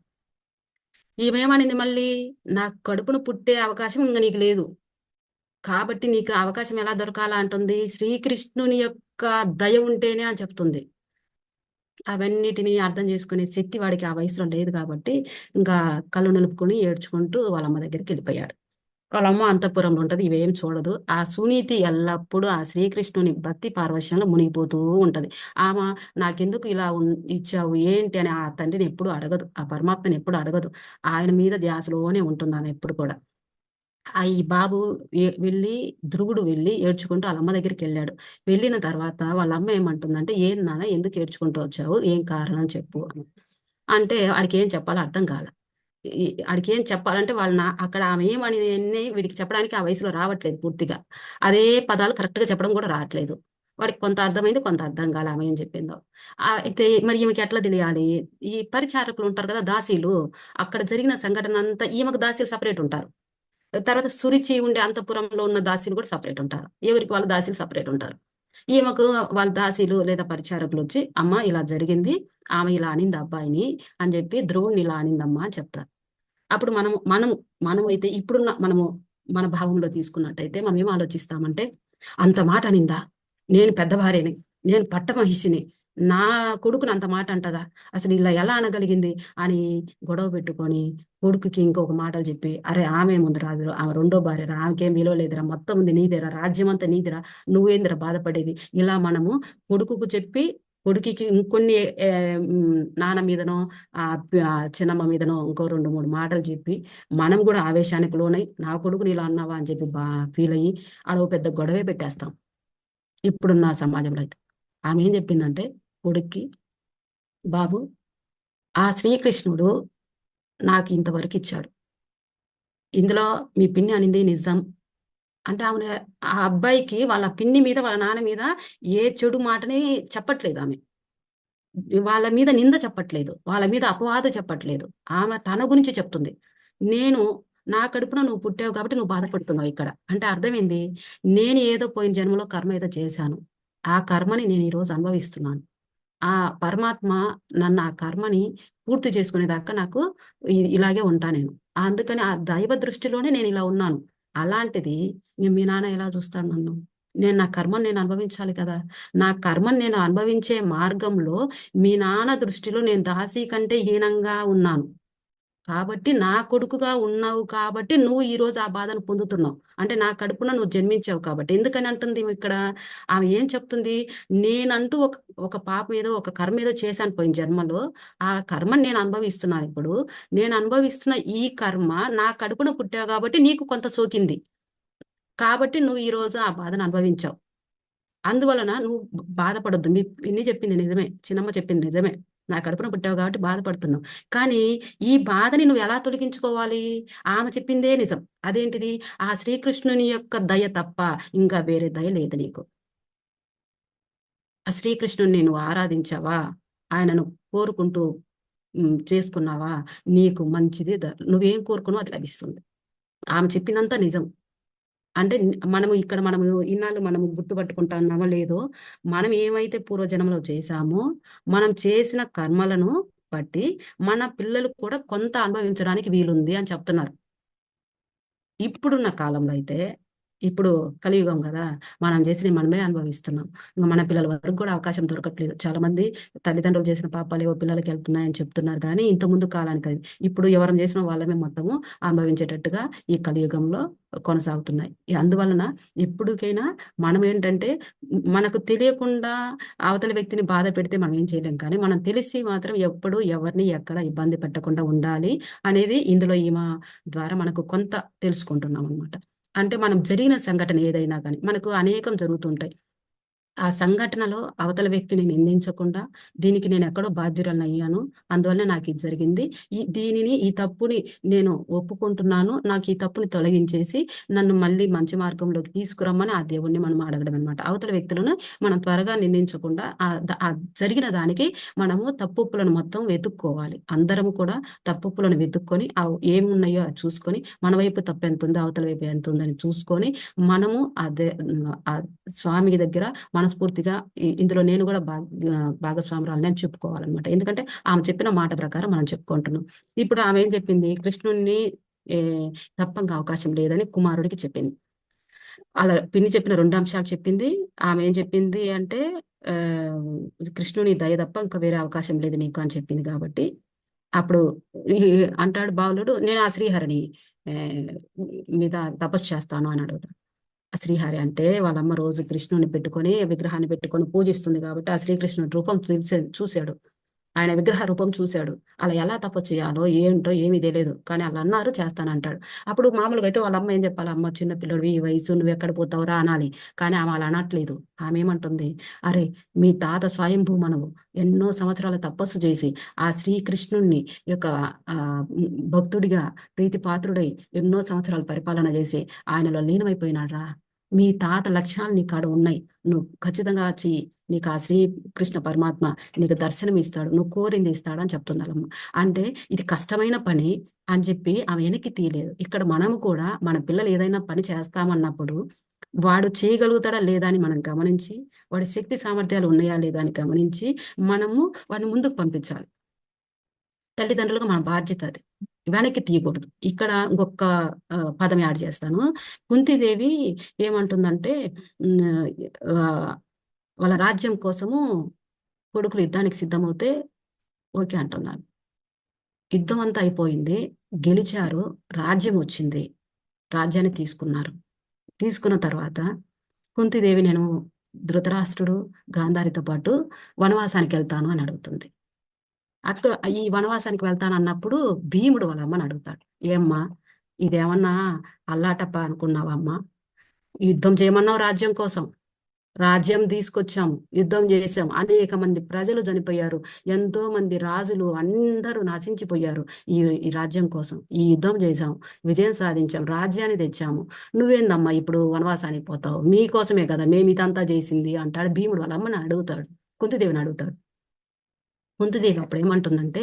ఈమెమనింది మళ్ళీ, నా కడుపున పుట్టే అవకాశం ఇంకా నీకు లేదు కాబట్టి నీకు అవకాశం ఎలా దొరకాలా అంటుంది, శ్రీకృష్ణుని యొక్క దయ ఉంటేనే అని చెప్తుంది. అవన్నిటిని అర్థం చేసుకునే శక్తి వాడికి ఆ వయసులో లేదు కాబట్టి ఇంకా కళ్ళు నిలుపుకొని ఏడ్చుకుంటూ వాళ్ళమ్మ దగ్గరికి వెళ్ళిపోయాడు. వాళ్ళమ్మ అంతఃపురంలో ఉంటది, ఇవేం చూడదు. ఆ సునీతి ఎల్లప్పుడూ ఆ శ్రీకృష్ణుని భక్తి పారవశ్యంలో మునిగిపోతూ ఉంటది. ఆమె నాకెందుకు ఇలా ఇచ్చావు ఏంటి అని ఆ తండ్రిని ఎప్పుడు అడగదు, ఆ పరమాత్మని ఎప్పుడు అడగదు. ఆయన మీద ధ్యాసలోనే ఉంటుంది ఆమె ఎప్పుడు కూడా. ఈ బాబు వెళ్ళి ధ్రువుడు వెళ్ళి ఏడ్చుకుంటూ వాళ్ళ అమ్మ దగ్గరికి వెళ్ళాడు. వెళ్ళిన తర్వాత వాళ్ళ అమ్మ ఏమంటుందంటే, ఏం నాన్న ఎందుకు ఏడ్చుకుంటూ వచ్చావు, ఏం కారణం చెప్పు అని. అంటే వాడికి ఏం చెప్పాలో అర్థం కాల. వాడికి ఏం చెప్పాలంటే అక్కడ ఆమె ఏమని వీడికి చెప్పడానికి ఆ వయసులో రావట్లేదు పూర్తిగా. అదే పదాలు కరెక్ట్గా చెప్పడం కూడా రావట్లేదు. వాడికి కొంత అర్థమైంది, కొంత అర్థం కాలే ఆమె ఏం చెప్పిందో. అయితే మరి ఈమెకి ఎట్లా తెలియాలి? ఈ పరిచారకులు ఉంటారు కదా, దాసీలు, అక్కడ జరిగిన సంఘటన అంతా ఈమెకు దాసీలు సపరేట్ ఉంటారు. తర్వాత సురిచి ఉండే అంతఃపురంలో ఉన్న దాసీలు కూడా సపరేట్ ఉంటారు. ఎవరికి వాళ్ళ దాసీలు సపరేట్ ఉంటారు. ఈమెకు వాళ్ళ దాసీలు లేదా పరిచారకులు వచ్చి, అమ్మ ఇలా జరిగింది, ఆమె ఇలా అనింది అబ్బాయిని అని చెప్పి, ధ్రువుని ఇలా అనిందమ్మా అని చెప్తారు. అప్పుడు మనం అయితే ఇప్పుడున్న మన భావంలో తీసుకున్నట్టయితే మనం ఏం ఆలోచిస్తామంటే, అంత మాట అనిందా, నేను పెద్ద భార్యని, నేను పట్టమహిషిని, నా కొడుకుని అంత మాట అంటదా, అసలు ఇలా ఎలా అనగలిగింది అని గొడవ పెట్టుకొని కొడుకుకి ఇంకొక మాటలు చెప్పి, అరే ఆమె ముందు రాదు, ఆమె రెండో భార్యరా, ఆమెకేం విలువ లేదురా, మొత్తం ఉంది నీదేరా, రాజ్యం అంతా నీదిరా, నువ్వేందిరా బాధపడేది, ఇలా మనము కొడుకుకు చెప్పి కొడుకుకి ఇంకొన్ని నాన్న మీదనో చిన్నమ్మ మీదనో ఇంకో 2-3 మాటలు చెప్పి మనం కూడా ఆవేశానికి లోనై, నా కొడుకుని ఇలా అన్నావా అని చెప్పి ఫీల్ అయ్యి ఆడ ఓ పెద్ద గొడవే పెట్టేస్తాం ఇప్పుడున్న సమాజంలో అయితే. ఆమె ఏం చెప్పిందంటే కొడుక్కి, బాబు, ఆ శ్రీకృష్ణుడు నాకు ఇంతవరకు ఇచ్చాడు, ఇందులో మీ పిన్ని అనింది నిజం అంటే ఆమె, ఆ అబ్బాయికి వాళ్ళ పిన్ని మీద వాళ్ళ నాన్న మీద ఏ చెడు మాటని చెప్పట్లేదు ఆమె, వాళ్ళ మీద నింద చెప్పట్లేదు, వాళ్ళ మీద అపవాదు చెప్పట్లేదు, ఆమె తన గురించి చెప్తుంది. నేను, నా కడుపున నువ్వు పుట్టావు కాబట్టి నువ్వు బాధపడుతున్నావు ఇక్కడ అంటే అర్థమైంది, నేను ఏదో పోయిన జన్మలో కర్మ ఏదో చేశాను, ఆ కర్మని నేను ఈరోజు అనుభవిస్తున్నాను, ఆ పరమాత్మ నన్ను ఆ కర్మని పూర్తి చేసుకునేదాకా నాకు ఇలాగే ఉంటా నేను, అందుకని ఆ దైవ దృష్టిలోనే నేను ఇలా ఉన్నాను. అలాంటిది మీ నాన్న ఎలా చూస్తాడు నన్ను? నేను నా కర్మను నేను అనుభవించాలి కదా. నా కర్మను నేను అనుభవించే మార్గంలో మీ నాన్న దృష్టిలో నేను దాసి కంటే హీనంగా ఉన్నాను కాబట్టి, నా కొడుకుగా ఉన్నావు కాబట్టి నువ్వు ఈ రోజు ఆ బాధను పొందుతున్నావు అంటే, నా కడుపున నువ్వు జన్మించావు కాబట్టి. ఎందుకని అంటుంది ఇక్కడ ఆమె, ఏం చెప్తుంది, నేనంటూ ఒక పాపం ఏదో ఒక కర్మ ఏదో చేశాను పోయిన జన్మలో, ఆ కర్మని నేను అనుభవిస్తున్నాను ఇప్పుడు, నేను అనుభవిస్తున్న ఈ కర్మ నా కడుపున పుట్టావు కాబట్టి నీకు కొంత సోకింది, కాబట్టి నువ్వు ఈ రోజు ఆ బాధను అనుభవించావు, అందువలన నువ్వు బాధపడొద్దు. మీ పిన్ని చెప్పింది నిజమే, చిన్నమ్మ చెప్పింది నిజమే, నా కడుపున పుట్టావు కాబట్టి బాధపడుతున్నావు, కానీ ఈ బాధని నువ్వు ఎలా తొలగించుకోవాలి? ఆమె చెప్పిందే నిజం. అదేంటిది? ఆ శ్రీకృష్ణుని యొక్క దయ తప్ప ఇంకా వేరే దయ లేదు నీకు. ఆ శ్రీకృష్ణుని నువ్వు ఆరాధించావా, ఆయనను కోరుకుంటూ చేసుకున్నావా, నీకు మంచిది, నువ్వేం కోరుకున్నావు అది లభిస్తుంది. ఆమె చెప్పినంత నిజం. అంటే మనము ఇన్నాళ్ళు మనము గుర్తుపట్టుకుంటున్నామో లేదో, మనం ఏమైతే పూర్వజన్మలో చేశామో, మనం చేసిన కర్మలను బట్టి మన పిల్లలు కూడా కొంత అనుభవించడానికి వీలుంది అని చెప్తున్నారు. ఇప్పుడున్న కాలంలో అయితే, ఇప్పుడు కలియుగం కదా, మనం చేసినవి మనమే అనుభవిస్తున్నాం. ఇంక మన పిల్లల వరకు కూడా అవకాశం దొరకట్లేదు. చాలా మంది తల్లిదండ్రులు చేసిన పాపాలు ఏవో పిల్లలకి వెళ్తున్నాయని చెప్తున్నారు, కానీ ఇంత ముందు కాలానికి అది ఇప్పుడు ఎవరం చేసిన వాళ్ళమే మొత్తము అనుభవించేటట్టుగా ఈ కలియుగంలో కొనసాగుతున్నాయి. అందువలన ఇప్పటికైనా మనం ఏంటంటే, మనకు తెలియకుండా అవతల వ్యక్తిని బాధ పెడితే మనం ఏం చేయలేం, కానీ మనం తెలిసి మాత్రం ఎప్పుడు ఎవరిని ఎక్కడ ఇబ్బంది పెట్టకుండా ఉండాలి అనేది ఇందులో ఈమె ద్వారా మనకు కొంత తెలుసుకుంటున్నాం అనమాట. అంటే మనం జరిగిన సంఘటన ఏదైనా కానీ మనకు అనేకం జరుగుతుంటాయి. ఆ సంఘటనలో అవతల వ్యక్తిని నిందించకుండా, దీనికి నేను ఎక్కడో బాధ్యురాలనయ్యాను, అందువల్ల నాకు ఇది జరిగింది, ఈ తప్పుని నేను ఒప్పుకుంటున్నాను, నాకు ఈ తప్పుని తొలగించేసి నన్ను మళ్ళీ మంచి మార్గంలోకి తీసుకురమ్మని ఆ దేవుణ్ణి మనం అడగడం అనమాట. అవతల వ్యక్తులను మనం త్వరగా నిందించకుండా ఆ జరిగిన దానికి మనము తప్పులను మొత్తం వెతుక్కోవాలి. అందరము కూడా తప్పులను వెతుక్కొని ఏమున్నాయో అది చూసుకొని, మన వైపు తప్పు ఎంత ఉందో అవతల వైపు ఎంత ఉందని చూసుకొని, మనము ఆ స్వామి దగ్గర మనస్ఫూర్తిగా ఇందులో నేను కూడా భాగస్వామురాలని అని చెప్పుకోవాలన్నమాట. ఎందుకంటే ఆమె చెప్పిన మాట ప్రకారం మనం చెప్పుకుంటున్నాం. ఇప్పుడు ఆమె ఏం చెప్పింది, కృష్ణుణ్ణి తప్పంగా అవకాశం లేదని కుమారుడికి చెప్పింది. అలా పిన్ని చెప్పిన 2 అంశాలు చెప్పింది. ఆమె ఏం చెప్పింది అంటే, కృష్ణుని దయ తప్ప ఇంకా వేరే అవకాశం లేదు నీకు అని చెప్పింది. కాబట్టి అప్పుడు అంటాడు బాలుడు, నేను ఆ శ్రీహరిని మీద తపస్సు చేస్తాను అని అడుగుతాడు. ఆ శ్రీహరి అంటే వాళ్ళమ్మ రోజు కృష్ణుని పెట్టుకొని, విగ్రహాన్ని పెట్టుకొని పూజిస్తుంది కాబట్టి, ఆ శ్రీకృష్ణుడి రూపం చూశాడు, ఆయన విగ్రహ రూపం చూశాడు. అలా ఎలా తపస్సు చేయాలో ఏంటో ఏమీ తెలియదు, కానీ వాళ్ళు అన్నారు చేస్తానంటాడు. అప్పుడు మామూలుగా అయితే వాళ్ళ అమ్మ ఏం చెప్పాలి, అమ్మ చిన్న పిల్లడివి, ఈ వయసు, నువ్వు ఎక్కడ పోతావురా అనాలి. కానీ ఆమె అలా అనట్లేదు. ఆమె ఏమంటుంది, అరే మీ తాత స్వయంభూ మనవు ఎన్నో సంవత్సరాల తపస్సు చేసి ఆ శ్రీకృష్ణుణ్ణి యొక్క భక్తుడిగా ప్రీతిపాత్రుడై ఎన్నో సంవత్సరాలు పరిపాలన చేసి ఆయనలో లీనమైపోయినాడ్రా, మీ తాత లక్షణాలు నీ కాడ ఉన్నాయి. నువ్వు ఖచ్చితంగా చెయ్యి. నీకు ఆ శ్రీకృష్ణ పరమాత్మ నీకు దర్శనం ఇస్తాడు. నువ్వు కోరింది ఇస్తాడు అని చెప్తుంది వాళ్ళమ్మ. అంటే ఇది కష్టమైన పని అని చెప్పి ఆమె వెనక్కి తీయలేదు. ఇక్కడ మనము కూడా మన పిల్లలు ఏదైనా పని చేస్తామన్నప్పుడు వాడు చేయగలుగుతాడా లేదా అని మనం గమనించి, వాడి శక్తి సామర్థ్యాలు ఉన్నాయా లేదా అని గమనించి మనము వాడిని ముందుకు పంపించాలి. తల్లిదండ్రులుగా మన బాధ్యత అది. వెనక్కి తీయకూడదు. ఇక్కడ ఇంకొక పదం యాడ్ చేస్తాను. కుంతీదేవి ఏమంటుందంటే వాళ్ళ రాజ్యం కోసము కొడుకులు యుద్ధానికి సిద్ధమవుతే ఓకే అంటున్నాను. యుద్ధం అంతా అయిపోయింది, గెలిచారు, రాజ్యం వచ్చింది, రాజ్యాన్ని తీసుకున్నారు. తీసుకున్న తర్వాత కుంతీదేవి నేను ధృతరాష్ట్రుడు గాంధారితో పాటు వనవాసానికి వెళ్తాను అని అడుగుతుంది. అక్కడ ఈ వనవాసానికి వెళ్తాను అన్నప్పుడు భీముడు వాళ్ళ అమ్మని అడుగుతాడు, ఏమ్మా ఇదేమన్నా అల్లాటప్ప అనుకున్నావమ్మా? యుద్ధం చేయమన్నావు రాజ్యం కోసం, రాజ్యం తీసుకొచ్చాము, యుద్ధం చేశాం, అనేక మంది ప్రజలు చనిపోయారు, ఎంతో మంది రాజులు అందరూ నశించిపోయారు ఈ రాజ్యం కోసం. ఈ యుద్ధం చేశాం, విజయం సాధించాం, రాజ్యాన్ని తెచ్చాము, నువ్వేందమ్మా ఇప్పుడు వనవాసానికి పోతావు? మీకోసమే కదా మేము ఇదంతా చేసింది అంటాడు భీముడు వాళ్ళ అమ్మని అడుగుతాడు, కుంతిదేవిని అడుగుతాడు. కుంతిదేవి అప్పుడు ఏమంటుందంటే,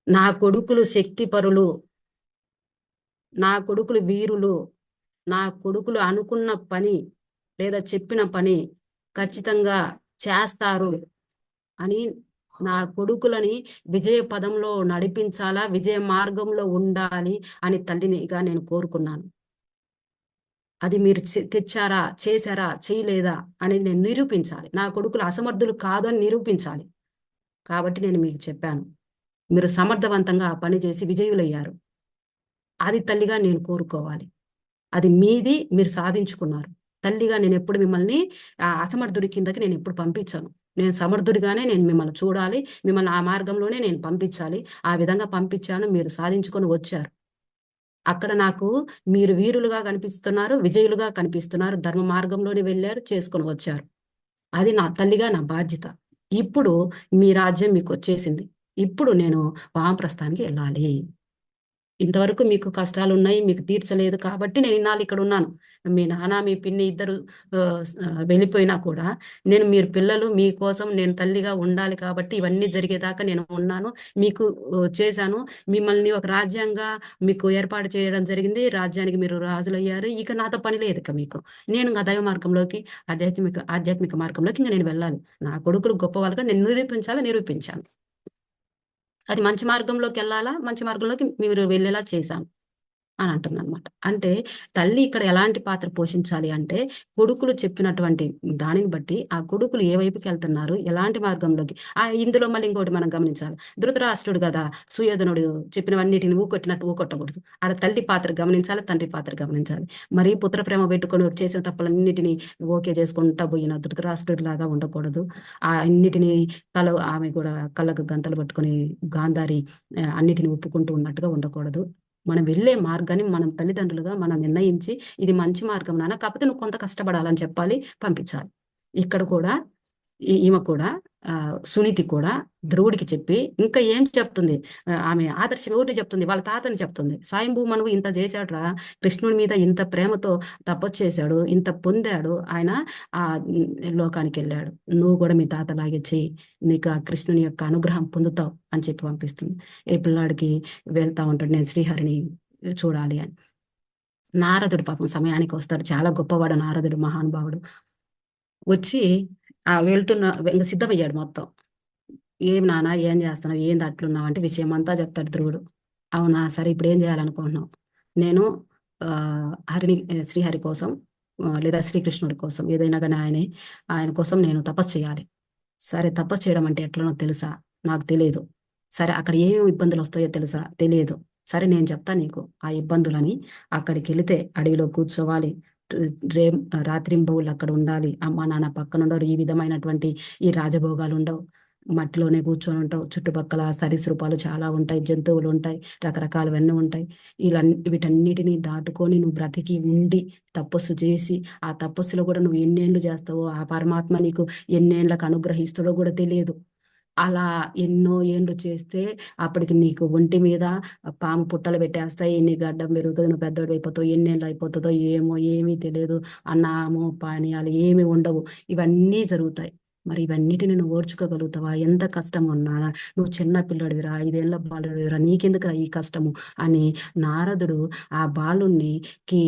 నా కొడుకులు శక్తిపరులు, నా కొడుకులు వీరులు, నా కొడుకులు అనుకున్న పని లేదా చెప్పిన పని ఖచ్చితంగా చేస్తారు అని, నా కొడుకులని విజయ పదంలో నడిపించాలా, విజయ మార్గంలో ఉండాలి అని తల్లినిగా నేను కోరుకున్నాను. అది మీరు తెచ్చారా, చేశారా, చేయలేదా అనేది నేను నిరూపించాలి. నా కొడుకులు అసమర్థులు కాదు అని నిరూపించాలి. కాబట్టి నేను మీకు చెప్పాను, మీరు సమర్థవంతంగా ఆ పని చేసి విజయులయ్యారు. అది తల్లిగా నేను కోరుకోవాలి. అది మీది, మీరు సాధించుకున్నారు. తల్లిగా నేను ఎప్పుడు మిమ్మల్ని అసమర్థుడి కిందకి నేను ఎప్పుడు పంపించాను. నేను సమర్థుడిగానే నేను మిమ్మల్ని చూడాలి, మిమ్మల్ని ఆ మార్గంలోనే నేను పంపించాలి. ఆ విధంగా పంపించాను, మీరు సాధించుకొని వచ్చారు. అక్కడ నాకు మీరు వీరులుగా కనిపిస్తున్నారు, విజయులుగా కనిపిస్తున్నారు, ధర్మ మార్గంలోనే వెళ్ళారు, చేసుకొని వచ్చారు. అది నా తల్లిగా నా బాధ్యత. ఇప్పుడు మీ రాజ్యం మీకు వచ్చేసింది, ఇప్పుడు నేను వామప్రస్థానికి వెళ్ళాలి. ఇంతవరకు మీకు కష్టాలు ఉన్నాయి, మీకు తీర్చలేదు కాబట్టి నేను ఇన్నాళ్ళు ఇక్కడ ఉన్నాను. మీ నాన్న మీ పిన్ని ఇద్దరు వెళ్ళిపోయినా కూడా నేను, మీరు పిల్లలు మీకోసం నేను తల్లిగా ఉండాలి కాబట్టి ఇవన్నీ జరిగేదాకా నేను ఉన్నాను, మీకు చేశాను. మిమ్మల్ని ఒక రాజ్యంగా మీకు ఏర్పాటు చేయడం జరిగింది, రాజ్యానికి మీరు రాజులయ్యారు. ఇక నాతో పని లేదు. ఇక మీకు నేను దైవ మార్గంలోకి, ఆధ్యాత్మిక మార్గంలోకి ఇంకా నేను వెళ్ళాలి. నా కొడుకులు గొప్ప వాళ్ళగా నేను నిరూపించాను. అది మంచి మార్గంలోకి వెళ్ళాలా, మంచి మార్గంలోకి మీరు వెళ్ళేలా చేశాను అని అంటుందన్నమాట. అంటే తల్లి ఇక్కడ ఎలాంటి పాత్ర పోషించాలి అంటే, కొడుకులు చెప్పినటువంటి దానిని బట్టి ఆ కొడుకులు ఏ వైపుకి వెళ్తున్నారు, ఎలాంటి మార్గంలోకి. ఇందులో మళ్ళీ ఇంకోటి మనం గమనించాలి. ధృతరాష్ట్రుడు కదా, సుయోధనుడు చెప్పినవన్నిటిని ఊకొట్టినట్టు ఊకొట్టకూడదు. ఆడ తల్లి పాత్ర గమనించాలి, తండ్రి పాత్ర గమనించాలి. మరి పుత్ర ప్రేమ పెట్టుకొని చేసిన తప్పులన్నిటినీ ఓకే చేసుకుంటా పోయిన ధృతరాష్ట్రుడి లాగా ఉండకూడదు. ఆ అన్నిటినీ ఆమె కూడా కళ్ళకు గంతలు పట్టుకొని గాంధారి అన్నిటిని ఒప్పుకుంటూ ఉన్నట్టుగా ఉండకూడదు. మనం వెళ్ళే మార్గాన్ని మనం తల్లిదండ్రులుగా మనం నిర్ణయించి, ఇది మంచి మార్గం నాన్న, కాకపోతే నువ్వు కొంత కష్టపడాలని చెప్పాలి, పంపించాలి. ఇక్కడ కూడా ఈమె కూడా సునీతి కూడా ధ్రువుడికి చెప్పి ఇంకా ఏం చెప్తుంది, ఆమె ఆదర్శం ఎవరిని చెప్తుంది? వాళ్ళ తాతని చెప్తుంది. స్వయంభూ మనవు ఇంత చేశాడురా, కృష్ణుడి మీద ఇంత ప్రేమతో తపస్సు చేశాడు, ఇంత పొందాడు, ఆయన ఆ లోకానికి వెళ్ళాడు, నువ్వు కూడా మీ తాతలాగే చెయ్యి, నీకు ఆ కృష్ణుని యొక్క అనుగ్రహం పొందుతావు అని చెప్పి పంపిస్తుంది. ఏ పిల్లాడికి వెళ్తా ఉంటాడు, నేను శ్రీహరిని చూడాలి అని. నారదుడు పాపం సమయానికి వస్తాడు, చాలా గొప్పవాడు నారదుడు, మహానుభావుడు. వచ్చి వెళ్తున్న ఇంకా సిద్ధమయ్యాడు మొత్తం. ఏం నాన్న, ఏం చేస్తున్నావు, ఏంది అట్లున్నావు అంటే విషయం అంతా చెప్తాడు ధ్రువుడు. అవునా, సరే ఇప్పుడు ఏం చేయాలనుకుంటున్నావు? నేను శ్రీహరి కోసం లేదా శ్రీకృష్ణుడి కోసం ఏదైనా కానీ ఆయన కోసం నేను తపస్సు చేయాలి. సరే తపస్సు చేయడం అంటే ఎట్లనో తెలుసా? నాకు తెలియదు. సరే అక్కడ ఏమేమి ఇబ్బందులు వస్తాయో తెలుసా? తెలియదు. సరే నేను చెప్తా నీకు ఆ ఇబ్బందులని. అక్కడికి వెళితే అడవిలో కూర్చోవాలి, రాత్రింబవులు అక్కడ ఉండాలి, అమ్మ నాన్న పక్కన ఉండరు, ఈ విధమైనటువంటి ఈ రాజభోగాలు ఉండవు, మట్టిలోనే కూర్చొని ఉంటావు, చుట్టుపక్కల సరీసృపాలు చాలా ఉంటాయి, జంతువులు ఉంటాయి, రకరకాలవన్నీ ఉంటాయి. వీటన్నిటిని దాటుకొని నువ్వు బ్రతికి ఉండి తపస్సు చేసి, ఆ తపస్సులో కూడా నువ్వు ఎన్నేళ్ళు చేస్తావో, ఆ పరమాత్మ నీకు ఎన్నేళ్ళకు అనుగ్రహిస్తాడో కూడా తెలియదు. అలా ఎన్నో ఏండ్లు చేస్తే అప్పటికి నీకు ఒంటి మీద పాము పుట్టలు పెట్టేస్తాయి, నీ గడ్డం పెరుగుతుంది, నువ్వు పెద్దోడు అయిపోతావు, ఎన్నేళ్ళు అయిపోతుందో ఏమో ఏమీ తెలియదు, అన్నము పానీయాలు ఏమి ఉండవు, ఇవన్నీ జరుగుతాయి. మరి ఇవన్నిటిని నువ్వు ఓర్చుకోగలుగుతావా? ఎంత కష్టం ఉన్నా నువ్వు చిన్న పిల్లడివిరా, 5 ఏళ్ల బాలుడివిరా, నీకెందుకురా ఈ కష్టము అని నారదుడు ఆ బాలునికి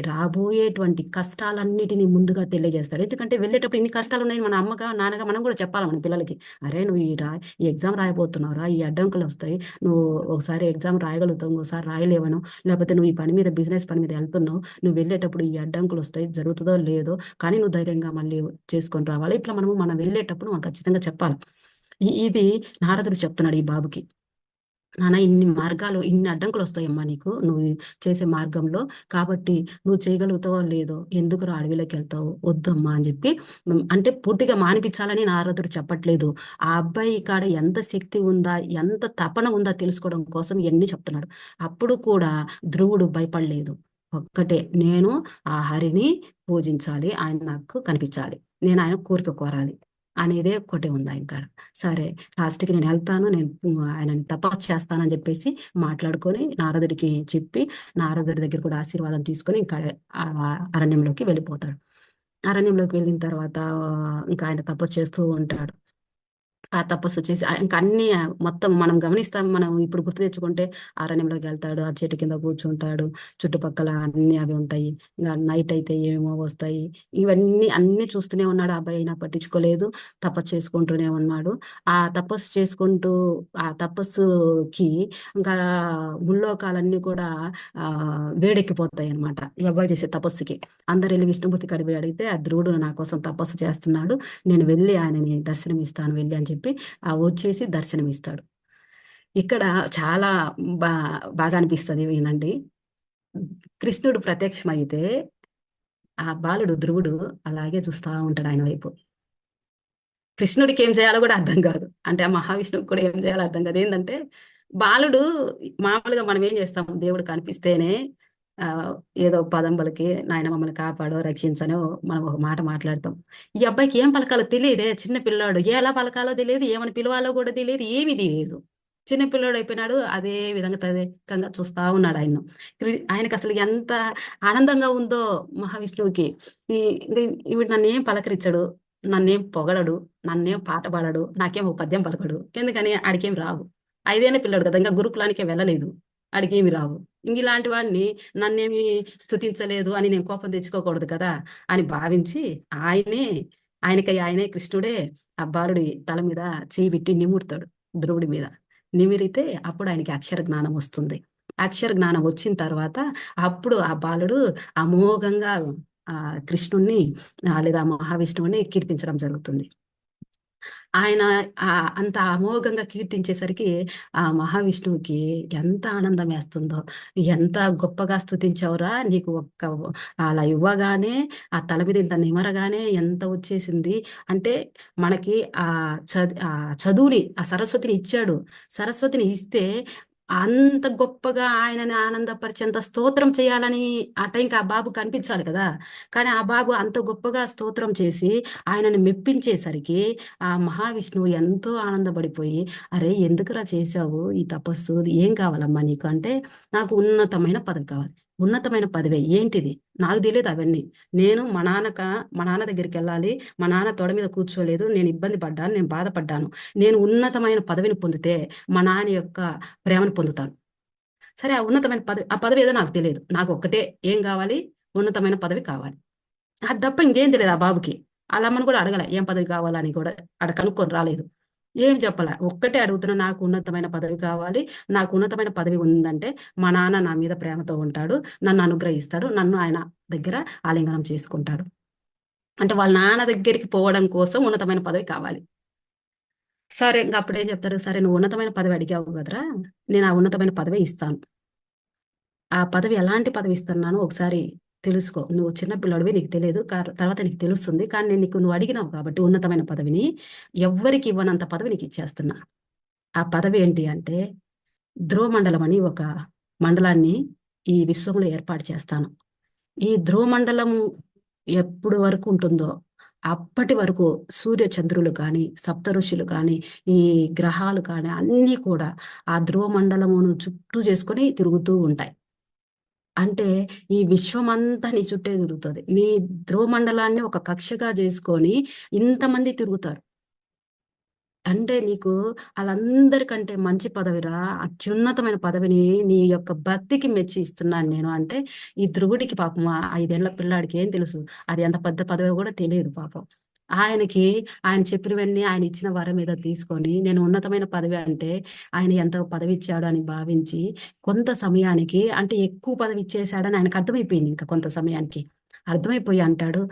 రాబోయేటువంటి కష్టాలన్నిటినీ ముందుగా తెలియజేస్తాడు. ఎందుకంటే వెళ్ళేటప్పుడు ఇన్ని కష్టాలు ఉన్నాయి, మన అమ్మగా నాన్నగా మనం కూడా చెప్పాలి మన పిల్లలకి, అరే నువ్వు ఈ ఎగ్జామ్ రాయబోతున్నావురా, ఈ అడ్డంకులు వస్తాయి, నువ్వు ఒకసారి ఎగ్జామ్ రాయగలుగుతావు, ఒకసారి రాయలేవను, లేకపోతే నువ్వు ఈ పని మీద బిజినెస్ పని మీద వెళ్తున్నావు, నువ్వు వెళ్ళేటప్పుడు ఈ అడ్డంకులు వస్తాయి, జరుగుతుందో లేదో కానీ నువ్వు ధైర్యంగా మళ్ళీ చేసుకొని రావాలి. ఇట్లా మనం వెళ్ళేటప్పుడు మనం ఖచ్చితంగా చెప్పాలి. ఇది నారదుడు చెప్తున్నాడు ఈ బాబుకి. నాన్న ఇన్ని అడ్డంకులు వస్తాయమ్మా నీకు నువ్వు చేసే మార్గంలో, కాబట్టి నువ్వు చేయగలుగుతావో లేదో, ఎందుకురా అడవిలోకి వెళ్తావు, వద్దమ్మా అని చెప్పి అంటే పూర్తిగా మానిపించాలని నారదుడు చెప్పట్లేదు. ఆ అబ్బాయి కాడ ఎంత శక్తి ఉందా, ఎంత తపన ఉందా తెలుసుకోవడం కోసం ఇవన్నీ చెప్తున్నాడు. అప్పుడు కూడా ధ్రువుడు భయపడలేదు. ఒక్కటే, నేను ఆ హరిని పూజించాలి, ఆయన నాకు కనిపించాలి, నేను ఆయన కోరిక కోరాలి అనేదే ఒకటే ఉంది ఆయన కాడ. సరే, లాస్ట్కి నేను వెళ్తాను, నేను ఆయనని తపస్సు చేస్తానని చెప్పేసి మాట్లాడుకొని నారదుడికి చెప్పి, నారదుడి దగ్గర కూడా ఆశీర్వాదం తీసుకొని ఇంకా ఆ అరణ్యంలోకి వెళ్ళిపోతాడు. అరణ్యంలోకి వెళ్ళిన తర్వాత ఇంకా ఆయన తపస్సు చేస్తూ ఉంటాడు. ఆ తపస్సు చేసి ఇంకా అన్ని మొత్తం మనం గమనిస్తాం, మనం ఇప్పుడు గుర్తు తెచ్చుకుంటే అరణ్యంలోకి వెళ్తాడు, ఆ చెట్టు కింద కూర్చుంటాడు, చుట్టుపక్కల అన్ని అవి ఉంటాయి, ఇంకా నైట్ అయితే ఏమేమో వస్తాయి, అన్ని చూస్తూనే ఉన్నాడు. ఆ అబ్బాయి అయినా పట్టించుకోలేదు, తపస్సు చేసుకుంటూనే ఉన్నాడు. ఆ తపస్సుకి ఇంకా ముల్లోకాలన్నీ కూడా ఆ వేడెక్కిపోతాయి అనమాట ఈ అబ్బాయి చేసే తపస్సుకి. అందరు వెళ్ళి విష్ణుమూర్తి కడిగి అడిగితే, ఆ ధ్రువుడు నా కోసం తపస్సు చేస్తున్నాడు, నేను వెళ్ళి ఆయనని దర్శనం ఇస్తాను వెళ్ళి అని చెప్పి వచ్చేసి దర్శనం ఇస్తాడు. ఇక్కడ చాలా బా బాగా అనిపిస్తుంది వినండి. కృష్ణుడు ప్రత్యక్షమైతే ఆ బాలుడు ధ్రువుడు అలాగే చూస్తా ఉంటాడు ఆయన వైపు. కృష్ణుడికి ఏం చేయాలో కూడా అర్థం కాదు, అంటే ఆ మహావిష్ణువుకి కూడా ఏం చేయాలో అర్థం కాదు. ఏంటంటే బాలుడు మామూలుగా మనం ఏం చేస్తాం, దేవుడు కనిపిస్తేనే ఆ ఏదో పదం పలికి నాయన మమ్మల్ని కాపాడో రక్షించనో మనం ఒక మాట మాట్లాడతాం. ఈ అబ్బాయికి ఏం పలకాలో తెలియదే, చిన్న పిల్లాడు, ఎలా పలకాలో తెలియదు, ఏమని పిలవాలో కూడా తెలియదు, ఏమీ తెలియదు. చిన్న పిల్లోడు అయిపోయినాడు, అదే విధంగా తదేకంగా చూస్తా ఉన్నాడు ఆయన. ఆయనకు అసలు ఎంత ఆనందంగా ఉందో మహావిష్ణువుకి. ఈ వీడు నన్నేం పలకరించడు, నన్నేం పొగడడు, నన్నేం పాట పాడడు, నాకేం ఒక పద్యం పలకడు, ఎందుకని ఆడికేం రావు. 5 ఏళ్ల పిల్లడు కదా, ఇంకా గురుకులానికే వెళ్ళలేదు, ఆడికేమి రావు. ఇంక ఇలాంటి వాడిని నన్నేమి స్తుతించలేదు అని నేను కోపం తెచ్చుకోకూడదు కదా అని భావించి ఆయనే కృష్ణుడే ఆ బాలుడి తల మీద చేయి పెట్టి నిమురుతాడు, ధ్రువుడి మీద. నిమిరితే అప్పుడు ఆయనకి అక్షర జ్ఞానం వస్తుంది. అక్షర జ్ఞానం వచ్చిన తర్వాత అప్పుడు ఆ బాలుడు అమోఘంగా ఆ కృష్ణుణ్ణి లేదా మహావిష్ణువుని కీర్తించడం జరుగుతుంది. ఆయన అంత అమోఘంగా కీర్తించేసరికి ఆ మహావిష్ణువుకి ఎంత ఆనందం వేస్తుందో, ఎంత గొప్పగా స్తుతించావురా, నీకు అలా ఇవ్వగానే ఆ తల మీద ఇంత నిమరగానే ఎంత వచ్చేసింది అంటే, మనకి ఆ చదువుని ఆ సరస్వతిని ఇచ్చాడు. సరస్వతిని ఇస్తే అంత గొప్పగా ఆయనని ఆనందపరిచేంత స్తోత్రం చేయాలని ఆ టైంకి ఆ బాబు కనిపించాలి కదా. కానీ ఆ బాబు అంత గొప్పగా స్తోత్రం చేసి ఆయనని మెప్పించేసరికి ఆ మహావిష్ణువు ఎంతో ఆనందపడిపోయి, అరే ఎందుకురా చేశావు ఈ తపస్సు, ఏం కావాలమ్మా నీకు అంటే, నాకు ఉన్నతమైన పదవి కావాలి. ఉన్నతమైన పదవి ఏంటిది నాకు తెలియదు అవన్నీ. నేను మా నాన్న దగ్గరికి వెళ్ళాలి, మా నాన్న తొడ మీద కూర్చోలేదు, నేను ఇబ్బంది పడ్డాను, నేను బాధపడ్డాను, నేను ఉన్నతమైన పదవిని పొందితే మా నాన్న యొక్క ప్రేమను పొందుతాను. సరే, ఆ పదవి ఏదో నాకు తెలియదు, నాకు ఒక్కటే ఏం కావాలి, ఉన్నతమైన పదవి కావాలి. అది తప్ప ఇంకేం తెలియదు ఆ బాబుకి. వాళ్ళ అమ్మను కూడా అడగల ఏం పదవి కావాలని కూడా, ఆడ కనుక్కొని రాలేదు, ఏం చెప్పాల. ఒక్కటే అడుగుతున్నా, నాకు ఉన్నతమైన పదవి కావాలి, నాకు ఉన్నతమైన పదవి ఉందంటే మా నాన్న నా మీద ప్రేమతో ఉంటాడు, నన్ను అనుగ్రహిస్తాడు, నన్ను ఆయన దగ్గర ఆలింగనం చేసుకుంటాడు. అంటే వాళ్ళ నాన్న దగ్గరికి పోవడం కోసం ఉన్నతమైన పదవి కావాలి. సరే, ఇంకా అప్పుడు ఏం చెప్తారు, సరే నువ్వు ఉన్నతమైన పదవి అడిగావు కదరా, నేను ఆ ఉన్నతమైన పదవి ఇస్తాను. ఆ పదవి ఎలాంటి పదవి ఇస్తున్నానో ఒకసారి తెలుసుకో, నువ్వు చిన్న పిల్లడివి, నీకు తెలియదు, తర్వాత నీకు తెలుస్తుంది, కానీ నువ్వు అడిగినావు కాబట్టి ఉన్నతమైన పదవిని ఎవ్వరికి ఇవ్వనంత పదవి నీకు ఇచ్చేస్తున్నా. ఆ పదవి ఏంటి అంటే, ధ్రువమండలం అని ఒక మండలాన్ని ఈ విశ్వంలో ఏర్పాటు చేస్తాను. ఈ ధ్రువమండలం ఎప్పుడు వరకు ఉంటుందో అప్పటి వరకు సూర్య చంద్రులు కానీ, సప్త ఋషులు కానీ, ఈ గ్రహాలు కానీ అన్నీ కూడా ఆ ధ్రువ మండలమును చుట్టూ చేసుకొని తిరుగుతూ ఉంటాయి. అంటే ఈ విశ్వమంతా నీ చుట్టే తిరుగుతుంది. నీ ధ్రువ మండలాన్ని ఒక కక్షగా చేసుకొని ఇంతమంది తిరుగుతారు. అంటే నీకు వాళ్ళందరికంటే మంచి పదవిరా, అత్యున్నతమైన పదవిని నీ యొక్క భక్తికి మెచ్చి ఇస్తున్నాను నేను. అంటే ఈ ధ్రువుడికి పాపం 5 ఏళ్ల పిల్లాడికి ఏం తెలుసు, అది ఎంత పెద్ద పదవి కూడా తెలియదు పాపం. ఆయనకి ఆయన చెప్పినవన్నీ ఆయన ఇచ్చిన వరం ఏదో తీసుకొని, నేను ఉన్నతమైన పదవి అంటే ఆయన ఎంత పదవి ఇచ్చాడు అని భావించి కొంత సమయానికి, అంటే ఎక్కువ పదవి ఇచ్చేశాడని ఆయనకు అర్థమైపోయింది. ఇంకా కొంత సమయానికి అర్థమైపోయి అంటాడు,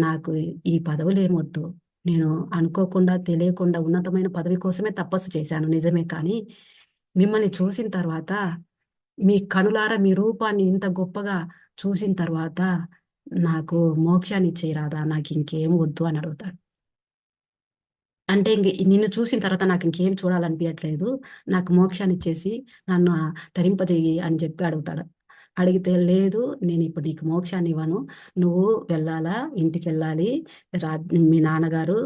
నాకు ఈ పదవులు ఏమొద్దు, నేను అనుకోకుండా తెలియకుండా ఉన్నతమైన పదవి కోసమే తపస్సు చేశాను నిజమే, కానీ మిమ్మల్ని చూసిన తర్వాత, మీ కనులారా మీ రూపాన్ని ఇంత గొప్పగా చూసిన తర్వాత నాకు మోక్షాన్ని ఇచ్చేయరాదా, నాకు ఇంకేం వద్దు అని అడుగుతాడు. అంటే నిన్ను చూసిన తర్వాత నాకు ఇంకేం చూడాలనిపించట్లేదు, నాకు మోక్షాన్ని ఇచ్చేసి నన్ను తరింపజేయి అని చెప్పి అడుగుతాడు. అడిగితే, లేదు నేను ఇప్పుడు నీకు మోక్షాన్ని ఇవ్వను, నువ్వు వెళ్ళాలా, ఇంటికి వెళ్ళాలి, మీ నాన్నగారు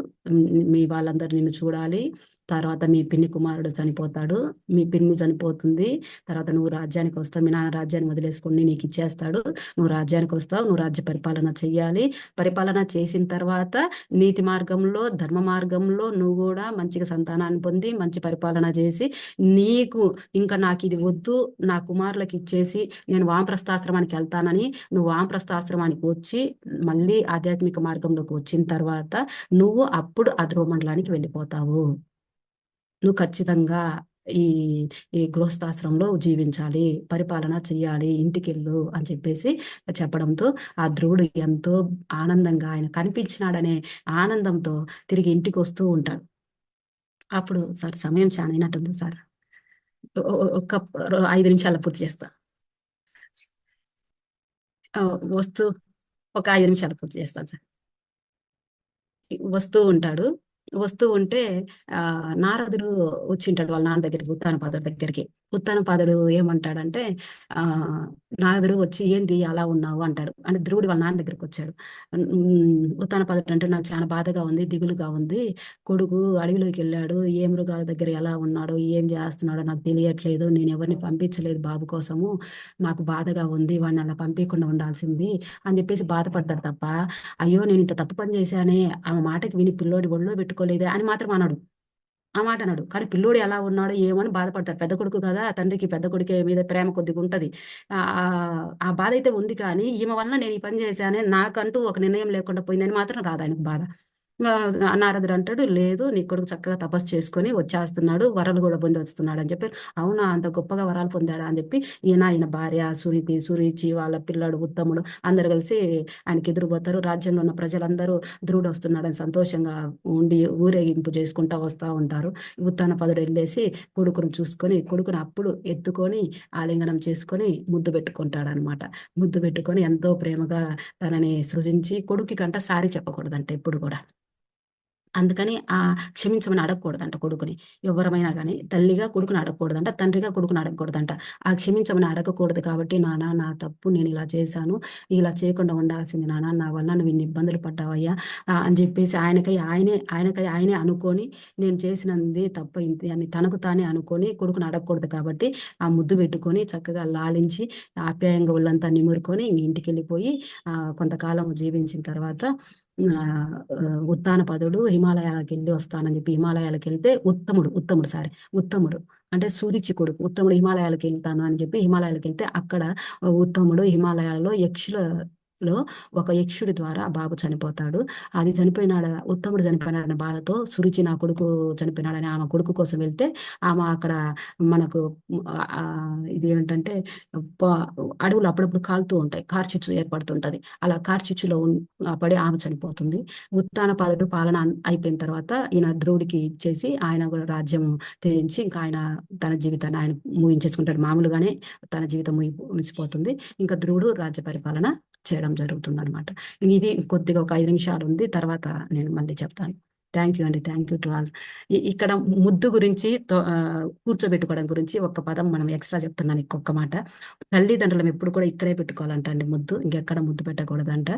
మీ వాళ్ళందరూ నిన్ను చూడాలి, తర్వాత మీ పిన్ని కుమారుడు చనిపోతాడు, మీ పిన్ని చనిపోతుంది, తర్వాత నువ్వు రాజ్యానికి వస్తావు, మీ నాన్న రాజ్యాన్ని వదిలేసుకుని నీకు ఇచ్చేస్తాడు, నువ్వు రాజ్యానికి వస్తావు, నువ్వు రాజ్య పరిపాలన చెయ్యాలి, పరిపాలన చేసిన తర్వాత నీతి మార్గంలో ధర్మ మార్గంలో నువ్వు కూడా మంచిగా సంతానాన్ని పొంది మంచి పరిపాలన చేసి, నీకు ఇంకా నాకు ఇది వద్దు, నా కుమారులకు ఇచ్చేసి నేను వానప్రస్థాశ్రమానికి వెళ్తానని నువ్వు వానప్రస్థాశ్రమానికి వచ్చి మళ్ళీ ఆధ్యాత్మిక మార్గంలోకి వచ్చిన తర్వాత నువ్వు అప్పుడు అధ్రువ మండలానికి వెళ్ళిపోతావు, నువ్వు ఖచ్చితంగా ఈ ఈ గృహస్థాశ్రమంలో జీవించాలి, పరిపాలన చెయ్యాలి, ఇంటికెళ్ళు అని చెప్పేసి చెప్పడంతో ఆ ధ్రువుడు ఎంతో ఆనందంగా, ఆయన కనిపించినాడనే ఆనందంతో తిరిగి ఇంటికి వస్తూ ఉంటాడు. అప్పుడు, సార్ సమయం చాలా అయినట్టుంది సార్, ఒక్క 5 నిమిషాల్లో పూర్తి చేస్తా. వస్తూ ఒక 5 నిమిషాలు పూర్తి చేస్తాను సార్. వస్తూ ఉంటాడు. వస్తూ ఉంటే నారదుడు వచ్చింటాడు వాళ్ళ నాన్న దగ్గరికి, ఉత్తానపాదుడి దగ్గరికి. ఉత్తానపాదుడు ఏమంటాడంటే, నారదుడు వచ్చి ఏంది అలా ఉన్నావు అంటాడు. అంటే ధ్రువుడు వాళ్ళ నాన్న దగ్గరికి వచ్చాడు. ఉత్తానపాదుడు అంటే, నాకు చాలా బాధగా ఉంది, దిగులుగా ఉంది, కొడుకు అడవిలోకి వెళ్ళాడు, ఏ మృగాల దగ్గర ఎలా ఉన్నాడో ఏం చేస్తున్నాడో నాకు తెలియట్లేదు, నేను ఎవరిని పంపించలేదు బాబు కోసము, నాకు బాధగా ఉంది, వాడిని అలా పంపించకుండా ఉండాల్సింది అని చెప్పేసి బాధపడ్డాడు తప్ప, అయ్యో నేను ఇంత తప్పు పని చేశానే, ఆమె మాటకి విని పిల్లోడి ఒళ్ళో పెట్టుకోలేదే అని మాత్రం అన్నాడు. ఆ మాట అన్నాడు. కానీ పిల్లోడు ఎలా ఉన్నాడో ఏమో అని బాధపడతాడు. పెద్ద కొడుకు కదా, తండ్రికి పెద్ద కొడుకే మీద ప్రేమ కొద్దిగా ఉంటది. ఆ బాధ అయితే ఉంది, కానీ ఈమె వల్ల నేను ఈ పని చేశానే, నాకంటూ ఒక నిర్ణయం లేకుండా పోయిందని మాత్రం రాదు ఆయనకు బాధ. నారదుడు అంటాడు, లేదు నీ కొడుకు చక్కగా తపస్సు చేసుకొని వచ్చేస్తున్నాడు, వరాలు కూడా పొంది వస్తున్నాడు అని చెప్పి. అవునా, అంత గొప్పగా వరాలు పొందాడా అని చెప్పి ఈయన భార్య సురుచి, వాళ్ళ పిల్లాడు ఉత్తముడు అందరు కలిసి ఆయనకి ఎదురుపోతారు. రాజ్యంలో ఉన్న ప్రజలందరూ ధ్రువుడు వస్తున్నాడని సంతోషంగా ఉండి ఊరేగింపు చేసుకుంటా వస్తూ ఉంటారు. ఉత్తానపాదుడు వెళ్ళేసి కొడుకును చూసుకొని, కొడుకును అప్పుడు ఎత్తుకొని ఆలింగనం చేసుకొని ముద్దు పెట్టుకుంటాడు అనమాట. ముద్దు పెట్టుకొని ఎంతో ప్రేమగా తనని సృజించి, కొడుకు కంట సారీ చెప్పకూడదంట ఎప్పుడు కూడా. అందుకని క్షమించమని అడగకూడదంట కొడుకుని. ఎవరమైనా కానీ తల్లిగా కొడుకుని అడగకూడదంట, తండ్రిగా కొడుకుని అడగకూడదంట. క్షమించమని అడగకూడదు కాబట్టి, నాన్న నా తప్పు, నేను ఇలా చేశాను, ఇలా చేయకుండా ఉండాల్సింది నాన్న, నా వల్ల నువ్వు ఇన్ని ఇబ్బందులు పడ్డావయ్యా అని చెప్పేసి ఆయనకై ఆయనే అనుకొని, నేను చేసినది తప్పు ఇంతే అని తనకు తానే అనుకొని కొడుకుని అడగకూడదు కాబట్టి ఆ ముద్దు పెట్టుకొని చక్కగా లాలించి ఆప్యాయంగా ఒళ్ళంతా నిమురుకొని ఇంటికి వెళ్ళిపోయి కొంతకాలం జీవించిన తర్వాత ఉత్తానపాదుడు హిమాలయాలకు వెళ్ళి వస్తానని చెప్పి హిమాలయాలకు వెళ్తే, ఉత్తముడు అంటే సూరిచి కొడుకు ఉత్తముడు హిమాలయాలకు వెళ్తాను అని చెప్పి హిమాలయాలకు వెళ్తే, అక్కడ ఉత్తముడు హిమాలయాల్లో యక్షులలో ఒక యక్షుడి ద్వారా ఆ బాబు చనిపోతాడు. అది ఉత్తముడు చనిపోయినాడనే బాధతో సురుచి నా కొడుకు చనిపోయినాడని ఆమె కొడుకు కోసం వెళ్తే, ఆమె అక్కడ మనకు ఇది ఏంటంటే అడవులు అప్పుడప్పుడు కాలుతూ ఉంటాయి, కార్చిచ్చు ఏర్పడుతుంటది. అలా కార్చిచ్చులో పడి ఆమె చనిపోతుంది. ఉత్తానపాదుడు పాలన అయిపోయిన తర్వాత ఈయన ధ్రువుడికి ఇచ్చేసి ఆయన కూడా రాజ్యం త్యజించి ఇంకా ఆయన తన జీవితాన్ని ఆయన ముగించేసుకుంటాడు. మామూలుగానే తన జీవితం ముగిసిపోతుంది. ఇంకా ధ్రువుడు రాజ్య పరిపాలన చేయడం జరుగుతుంది అనమాట. ఇది కొద్దిగా ఒక 5 నిమిషాలు ఉంది, తర్వాత నేను మళ్ళీ చెప్తాను. థ్యాంక్ యూ అండి. Thank you to all. ఇక్కడ ముద్దు గురించి కూర్చోబెట్టుకోవడం గురించి ఒక్క పదం మనం ఎక్స్ట్రా చెప్తున్నాను, ఇంకొక మాట. తల్లిదండ్రులం ఎప్పుడు కూడా ఇక్కడే పెట్టుకోవాలంట అండి ముద్దు, ఇంకెక్కడ ముద్దు పెట్టకూడదంట.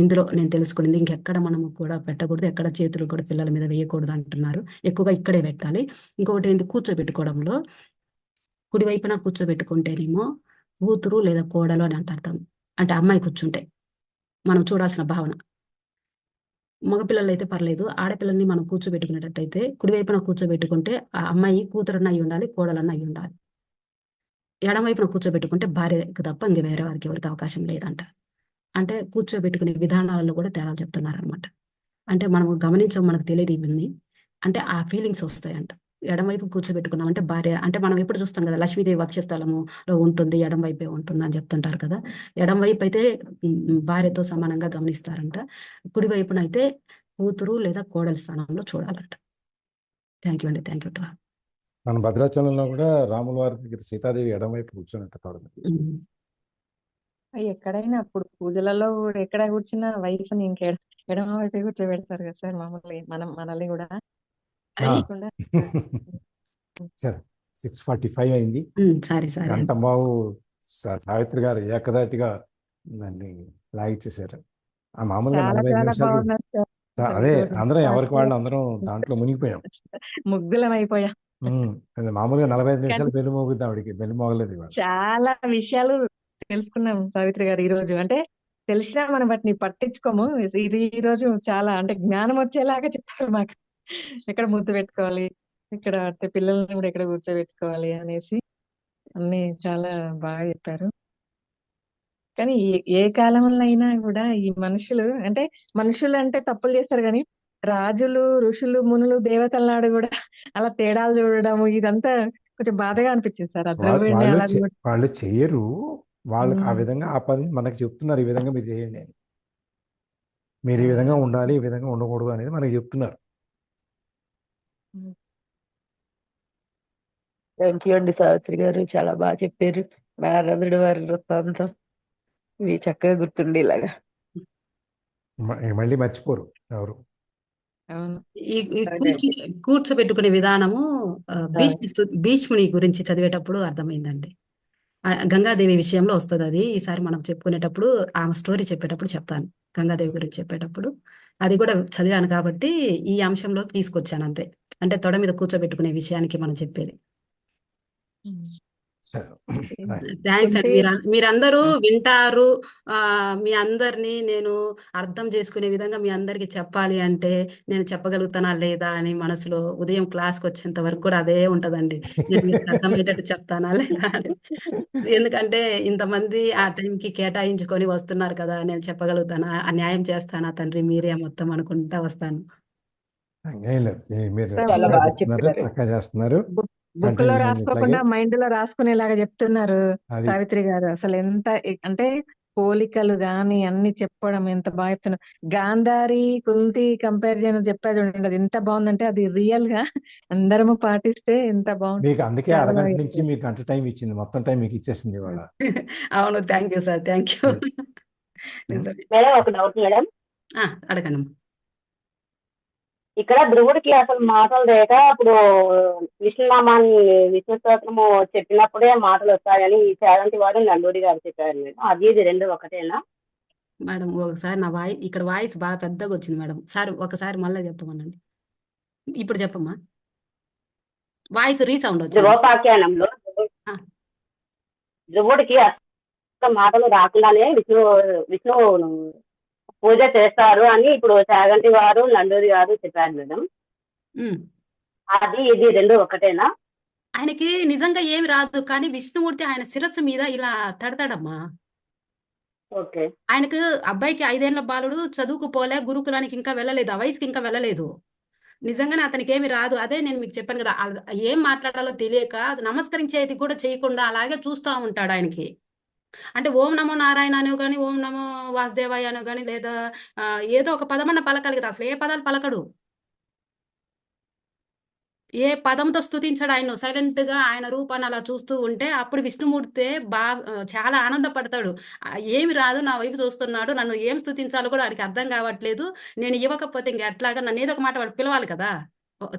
ఇందులో నేను తెలుసుకునింది, ఇంకెక్కడ మనము కూడా పెట్టకూడదు, ఎక్కడ చేతులు కూడా పిల్లల మీద వేయకూడదు అంటున్నారు. ఎక్కువగా ఇక్కడే పెట్టాలి. ఇంకొకటి ఏంటి, కూర్చోబెట్టుకోవడంలో కుడివైపున కూర్చోబెట్టుకుంటేనేమో కూతురు లేదా కోడలు అని అంట అర్థం. అంటే అమ్మాయి కూర్చుంటే మనం చూడాల్సిన భావన. మగపిల్లలు అయితే పర్లేదు, ఆడపిల్లల్ని మనం కూర్చోబెట్టుకునేటట్టయితే కుడివైపున కూర్చోబెట్టుకుంటే ఆ అమ్మాయి కూతురన్న అయి ఉండాలి, కోడలన్న అయి ఉండాలి. ఎడమవైపున కూర్చోబెట్టుకుంటే భార్యకు తప్ప ఇంక వేరే వారికి ఎవరికి అవకాశం లేదంట. అంటే కూర్చోబెట్టుకునే విధానాలలో కూడా తేడాలు చెప్తున్నారనమాట. అంటే మనం గమనించం, మనకు తెలియదు ఇవన్నీ. అంటే ఆ ఫీలింగ్స్ వస్తాయంట. ఎడమవైపు కూర్చోబెట్టుకున్నామంటే భార్య అంటే మనం ఎప్పుడు చూస్తాం కదా, లక్ష్మీదేవి వక్షస్థలములో ఉంటుంది, ఎడం వైపే ఉంటుంది అని చెప్తుంటారు కదా. ఎడం వైపు అయితే భార్యతో సమానంగా గమనిస్తారంట. కుడి వైపున అయితే కూతురు లేదా కోడలి స్థానంలో చూడాలంట. థ్యాంక్ యూ అండి. Thank you to all. మన భద్రాచలంలో కూడా రాముల వారి దగ్గర సీతాదేవి ఎడమవైపు కూర్చున్నట్టు చూడండి. ఎక్కడైనా అప్పుడు పూజలలో కూడా ఎక్కడ కూర్చున్నా వైఫ్ని ఎడమ వైపే కూర్చోబెడతారు కదా సార్, మామూలుగా మనల్ని కూడా కాకుండా. సరే, 6:45 అయింది. సారీ సారీ గంట బాబు సావిత్రి గారు ఏకదాటిగా దాన్ని లాగిచ్చేసారు. ఆ మామూలుగా చాలా 45 చాలా నిమిషాలు బాగున్నారు సార్. అదే అందరం ఎవరికి వాళ్ళు అందరం దాంట్లో మునిగిపోయాం. ముగ్గులం అయిపోయాం. అదే మామూలుగా 45 నిమిషాలు బెల్లి మోగుద్ది, ఆవిడకి బెల్లి మోగలేదు ఇవాళ. చాలా విషయాలు తెలుసుకున్నాం సావిత్రి గారు ఈ రోజు. అంటే తెలిసినా మనం వాటిని పట్టించుకోము. ఈ రోజు చాలా అంటే జ్ఞానం వచ్చేలాగా చెప్పారు మాకు. ఎక్కడ ముద్దు పెట్టుకోవాలి, ఇక్కడ అంటే పిల్లల్ని కూడా ఎక్కడ కూర్చోబెట్టుకోవాలి అనేసి అన్ని చాలా బాగా చెప్పారు. కానీ ఏ కాలంలో అయినా కూడా ఈ మనుషులు అంటే తప్పులు చేస్తారు, కానీ రాజులు, ఋషులు, మునులు, దేవతల నాడు కూడా అలా తేడాలు చూడడం ఇదంతా కొంచెం బాధగా అనిపించింది సార్. ఆ ద్రవిడిని అలా వాళ్ళు చెయ్యరు, వాళ్ళకి ఆ విధంగా ఆ పని మనకి చెప్తున్నారు, ఈ విధంగా మీరు చేయండి అని. మీరు ఈ విధంగా ఉండాలి, ఈ విధంగా ఉండకూడదు అనేది మనకి చెప్తున్నారు. థ్యాంక్ యూ అండి సావిత్రి గారు, చాలా బాగా చెప్పారు. నారదుడి వారి వృత్తాంతం ఇవి చక్కగా గుర్తుండి ఇలాగా మళ్ళీ మర్చిపోరు ఎవరు. కూర్చోబెట్టుకునే విధానము భీష్ముని గురించి చదివేటప్పుడు అర్థమైందండి. గంగాదేవి విషయంలో వస్తుంది అది. ఈసారి మనం చెప్పుకునేటప్పుడు ఆమె స్టోరీ చెప్పేటప్పుడు చెప్తాను, గంగాదేవి గురించి చెప్పేటప్పుడు. అది కూడా చదివాను కాబట్టి ఈ అంశంలో తీసుకొచ్చాను అంతే. అంటే తొడ మీద కూర్చోబెట్టుకునే విషయానికి మనం చెప్పేది. థ్యాంక్స్ అండి. మీరందరూ వింటారు. మీ అందరినీ నేను అర్థం చేసుకునే విధంగా మీ అందరికి చెప్పాలి అంటే నేను చెప్పగలుగుతానా లేదా అని మనసులో ఉదయం క్లాస్కి వచ్చేంత వరకు కూడా అదే ఉంటదండి. నేను మీకు అర్థమయ్యేటట్టు చెప్తానా లేదా అని. ఎందుకంటే ఇంతమంది ఆ టైంకి కేటాయించుకొని వస్తున్నారు కదా, నేను చెప్పగలుగుతానా, ఆ న్యాయం చేస్తానా తండ్రి మీరే మొత్తం అనుకుంటా వస్తాను. మీరు చాలా బాగా చెప్పారు. చక్కగా చేస్తున్నారు. బుక్ లో రాసుకోకుండా మైండ్ లో రాసుకునేలాగా చెప్తున్నారు సావిత్రి గారు. అసలు ఎంత అంటే పోలికలు గాని అన్ని చెప్పడం ఎంత బాగా చెప్తున్నారు. గాంధారి కుంతి కంపారిజన్ చెప్పారు చూడండి, అది ఎంత బాగుందంటే అది రియల్ గా అందరము పాటిస్తే ఎంత బాగుంటుంది. మీకు అందుకే అరగంట నుంచి మీకు గంట టైం ఇచ్చింది, మొత్తం టైం మీకు ఇచ్చేసింది ఇవాళ. అవును, thank you sir, thank you. Madam ఒక డౌట్ మేడం, అడగండి. ఇక్కడ ధ్రువుడికి అసలు మాటలు లేక అప్పుడు విష్ణునామాన్ని విష్ణు స్తోత్రము చెప్పినప్పుడే మాటలు వస్తాయని ఈ చాగంటి వాడు నందూరి గారు చెప్పారు మేడం. అది ఇది రెండు ఒకటేనా మేడం? ఒకసారి నా ఇక్కడ వాయిస్ బాగా పెద్దగా వచ్చింది మేడం. సార్ ఒకసారి మళ్ళీ చెప్పమనండి. ఇప్పుడు చెప్పమ్మా, వాయిస్ రీసౌండ్ వచ్చింది. ధ్రువోపాఖ్యానంలో ధ్రువుడికి అసలు మాటలు రాకుండానే విష్ణు పూజ చేస్తారు అని ఇప్పుడు చాగంటి వారు నందూరి గారు చెప్పారు మేడం. అది ఇది రెండు ఒకటేనా? ఆయనకి నిజంగా ఏమి రాదు, కానీ విష్ణుమూర్తి ఆయన శిరస్సు మీద ఇలా తడతాడమ్మా. ఓకే. ఆయనకు అబ్బాయికి 5 ఏళ్ల బాలుడు, చదువుకు పోలే, గురుకులానికి ఇంకా వెళ్ళలేదు, ఆ వయసుకి ఇంకా వెళ్ళలేదు. నిజంగానే అతనికి ఏమి రాదు. అదే నేను మీకు చెప్పాను కదా, ఏం మాట్లాడాలో తెలియక నమస్కరించేది కూడా చేయకుండా అలాగే చూస్తూ ఉంటాడు. ఆయనకి అంటే ఓం నమో నారాయణ అనో కానీ, ఓం నమో వాసుదేవాయ అనో కానీ, లేదా ఏదో ఒక పదమన్న పలకాలి కదా, అసలు ఏ పదాలు పలకడు. ఏ పదంతో స్తుతించాడు ఆయన సైలెంట్ గా ఆయన రూపాన్ని అలా చూస్తూ ఉంటే అప్పుడు విష్ణుమూర్తి చాలా ఆనందపడతాడు. ఏమి రాదు నా వైపు చూస్తున్నాడు, నన్ను ఏం స్తుతించాలో కూడా వాడికి అర్థం కావట్లేదు, నేను ఇవ్వకపోతే ఇంక ఎట్లాగా, నన్ను ఏదో ఒక మాట వాడు పిలవాలి కదా,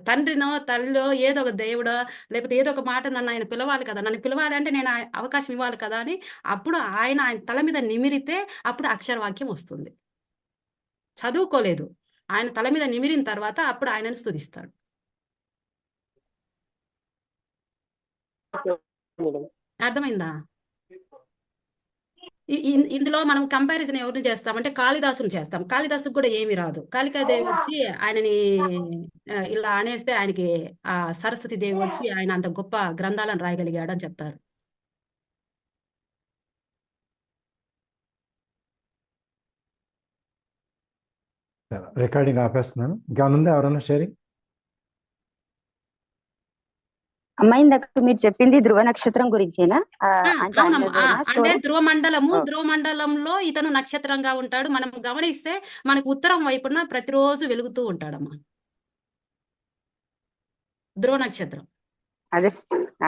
తండ్రినో తల్లిలో ఏదో ఒక దేవుడో లేకపోతే ఏదో ఒక మాట నన్ను ఆయన పిలవాలి కదా, నన్ను పిలవాలి అంటే నేను అవకాశం ఇవ్వాలి కదా అని అప్పుడు ఆయన తల మీద నిమిరితే అప్పుడు అక్షరవాక్యం వస్తుంది. చదువుకోలేదు, ఆయన తల మీద నిమిరిన తర్వాత అప్పుడు ఆయనను స్తుతిస్తాడు. అర్థమైందా? ఇందులో మనం కంపారిజన్ ఎవరిని చేస్తామంటే కాళిదాసుని చేస్తాం. కాళిదాసుకు కూడా ఏమీ రాదు. కాళికాదేవి వచ్చి ఆయనని ఇలా అనేస్తే ఆయనకి ఆ సరస్వతి దేవి వచ్చి ఆయన అంత గొప్ప గ్రంథాలను రాయగలిగాడు అని చెప్తారు. రికార్డింగ్ ఆపేస్తున్నాను. ఇంకా ఉంది ఎవరన్నా షేరింగ్? అమ్మాయి ఇందాక మీరు చెప్పింది ధ్రువ నక్షత్రం గురించేనా? అంటే ధ్రువ మండలంలో ఇతను నక్షత్రంగా ఉంటాడు. మనం గమనిస్తే మనకు ఉత్తరం వైపున ప్రతిరోజు వెలుగుతూ ఉంటాడమ్మా ధ్రువ నక్షత్రం. అదే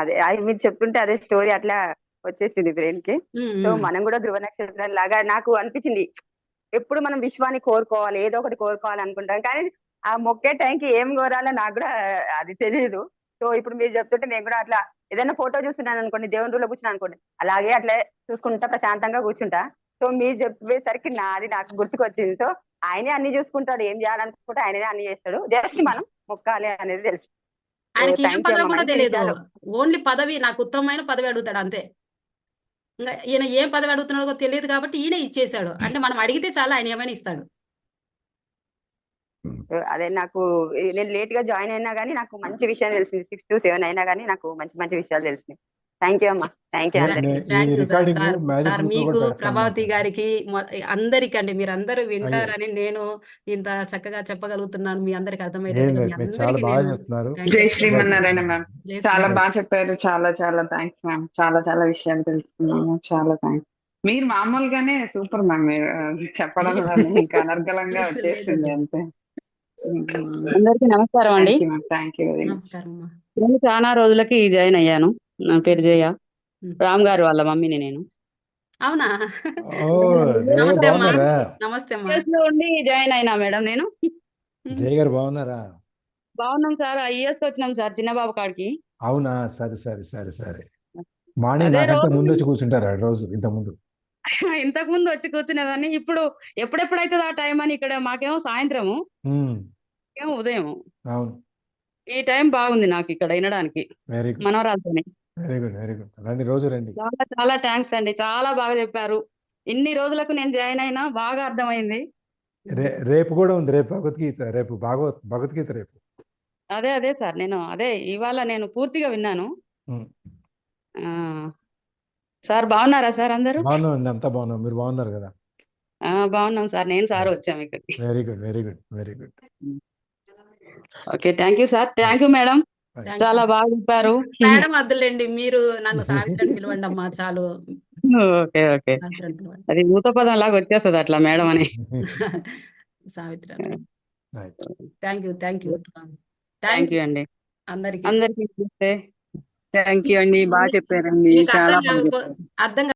అదే మీరు చెప్తుంటే అదే స్టోరీ అట్లా వచ్చేసింది బ్రెయిన్ కి. సో మనం కూడా ధ్రువ నక్షత్రం లాగా నాకు అనిపించింది. ఎప్పుడు మనం విశ్వాన్ని కోరుకోవాలి, ఏదో ఒకటి కోరుకోవాలి అనుకుంటాం, కానీ ఆ మొక్కే టైంకి ఏం కోరాలో నాకు కూడా అది తెలియదు. సో ఇప్పుడు మీరు చెప్తుంటే నేను కూడా అట్లా ఏదైనా ఫోటో చూస్తున్నాను అనుకోండి, దేవుని రూలో కూర్చున్నాను అనుకోండి, అలాగే అట్లా చూసుకుంటా ప్రశాంతంగా కూర్చుంటా. సో మీరు చెప్పేసరికి నాకు గుర్తుకొచ్చింది. సో ఆయనే అన్ని చూసుకుంటాడు, ఏం చేయాలనుకుంటే ఆయనే అన్ని చేస్తాడు, జస్ట్ మనం మొక్కాలి అనేది తెలుసు. ఆయనకి ఏం పదవి కూడా తెలియదు, ఓన్లీ పదవి, నాకు ఉత్తమమైన పదవి అడుగుతాడు అంతే. ఇంకా ఈయన ఏం పదవి అడుగుతున్నాడో తెలియదు కాబట్టి ఈయన ఇచ్చేసాడు. అంటే మనం అడిగితే చాలా ఆయన ఏమైనా ఇస్తాడు. అదే నాకు నేను లేట్ గా జాయిన్ అయినా గానీ నాకు మంచి విషయం తెలిసింది. 6 to 7 అయినా గానీ నాకు మంచి మంచి విషయాలు తెలిసినాయి. థ్యాంక్ యూ అమ్మా, థ్యాంక్ యూ అందరికి. థ్యాంక్ యూ సార్, మీకు ప్రభావతి గారికి అందరికండి, మీరు అందరూ వింటారని నేను ఇంత చక్కగా చెప్పగలుగుతున్నాను. మీ అందరికి జై శ్రీమన్నారాయణ మ్యామ్, చాలా బాగా చెప్పారు. చాలా చాలా థ్యాంక్స్ మ్యామ్, చాలా చాలా విషయాలు తెలుసుకున్నాము. చాలా థ్యాంక్స్. మీరు మామూలుగానే సూపర్ మ్యామ్, చెప్పడం ఇంకా అనర్గళంగా వచ్చేసింది అంతే. అందరికి నమస్కారం అండి. Thank you very much. నమస్కారం. నేను చాలా రోజులకి జాయిన్ అయ్యాను. నా పేరు జయ, రామ్ గారు వాళ్ళ మమ్మీని నేను. అవునా? నమస్తే అమ్మా. నమస్తే అమ్మా. ఉండి జాయిన్ అయినా మేడం నేను. జయ గారు బాగున్నారా? బాగున్నాం సార్, ఐఎస్ వచ్చినాం సార్ చిన్నబాబు కాడికి. అవునా? సరే సరే సరే సరే. మార్నింగ్ నాకంటే ముందు వచ్చి కూర్చుంటారా రోజు? ఇంతకు ముందు వచ్చి కూర్చునేదాన్ని. ఇప్పుడు ఎప్పుడెప్పుడైతే ఆ టైం అని, ఇక్కడ మాకేమో సాయంత్రము, ఏమో ఉదయం. అవును, ఈ టైం బాగుంది నాకు ఇక్కడ వినడానికి. మనవరాలతోని. Very good very good. రండి, రోజు రండి. చాలా చాలా థ్యాంక్స్ అండి, చాలా బాగా చెప్పారు. ఇన్ని రోజులకు నేను జాయిన్ అయినా బాగా అర్థమైంది. రేపు కూడా ఉంది, రేపు భగవద్గీత, రేపు భగవద్గీత రేపు. అదే సార్, నేను ఇవాళ నేను పూర్తిగా విన్నాను. సార్ బాగున్నారా సార్? అందరూ బాగున్నాం, అంతా బాగున్నాం. మీరు బాగున్నారు కదా? బాగున్నాం సార్, నేను సార్ వచ్చాము ఇక్కడికి. Very good very good very good. Okay, thank you sir. Thank you madam, చాలా బాగా చెప్పారు. మేడం వద్దులేండి, మీరు నన్ను సావిత్రి అని పిలవండి అమ్మా చాలు. ఓకే ఓకే, అది ఊత పదం లాగా వచ్చేస్తుంది అట్లా మేడం అని. Savitri. Thank you thank you thank you అండి అందరికి. అందరికి థ్యాంక్ యూ అండి, బాగా చెప్పారండి. చాలా అర్థం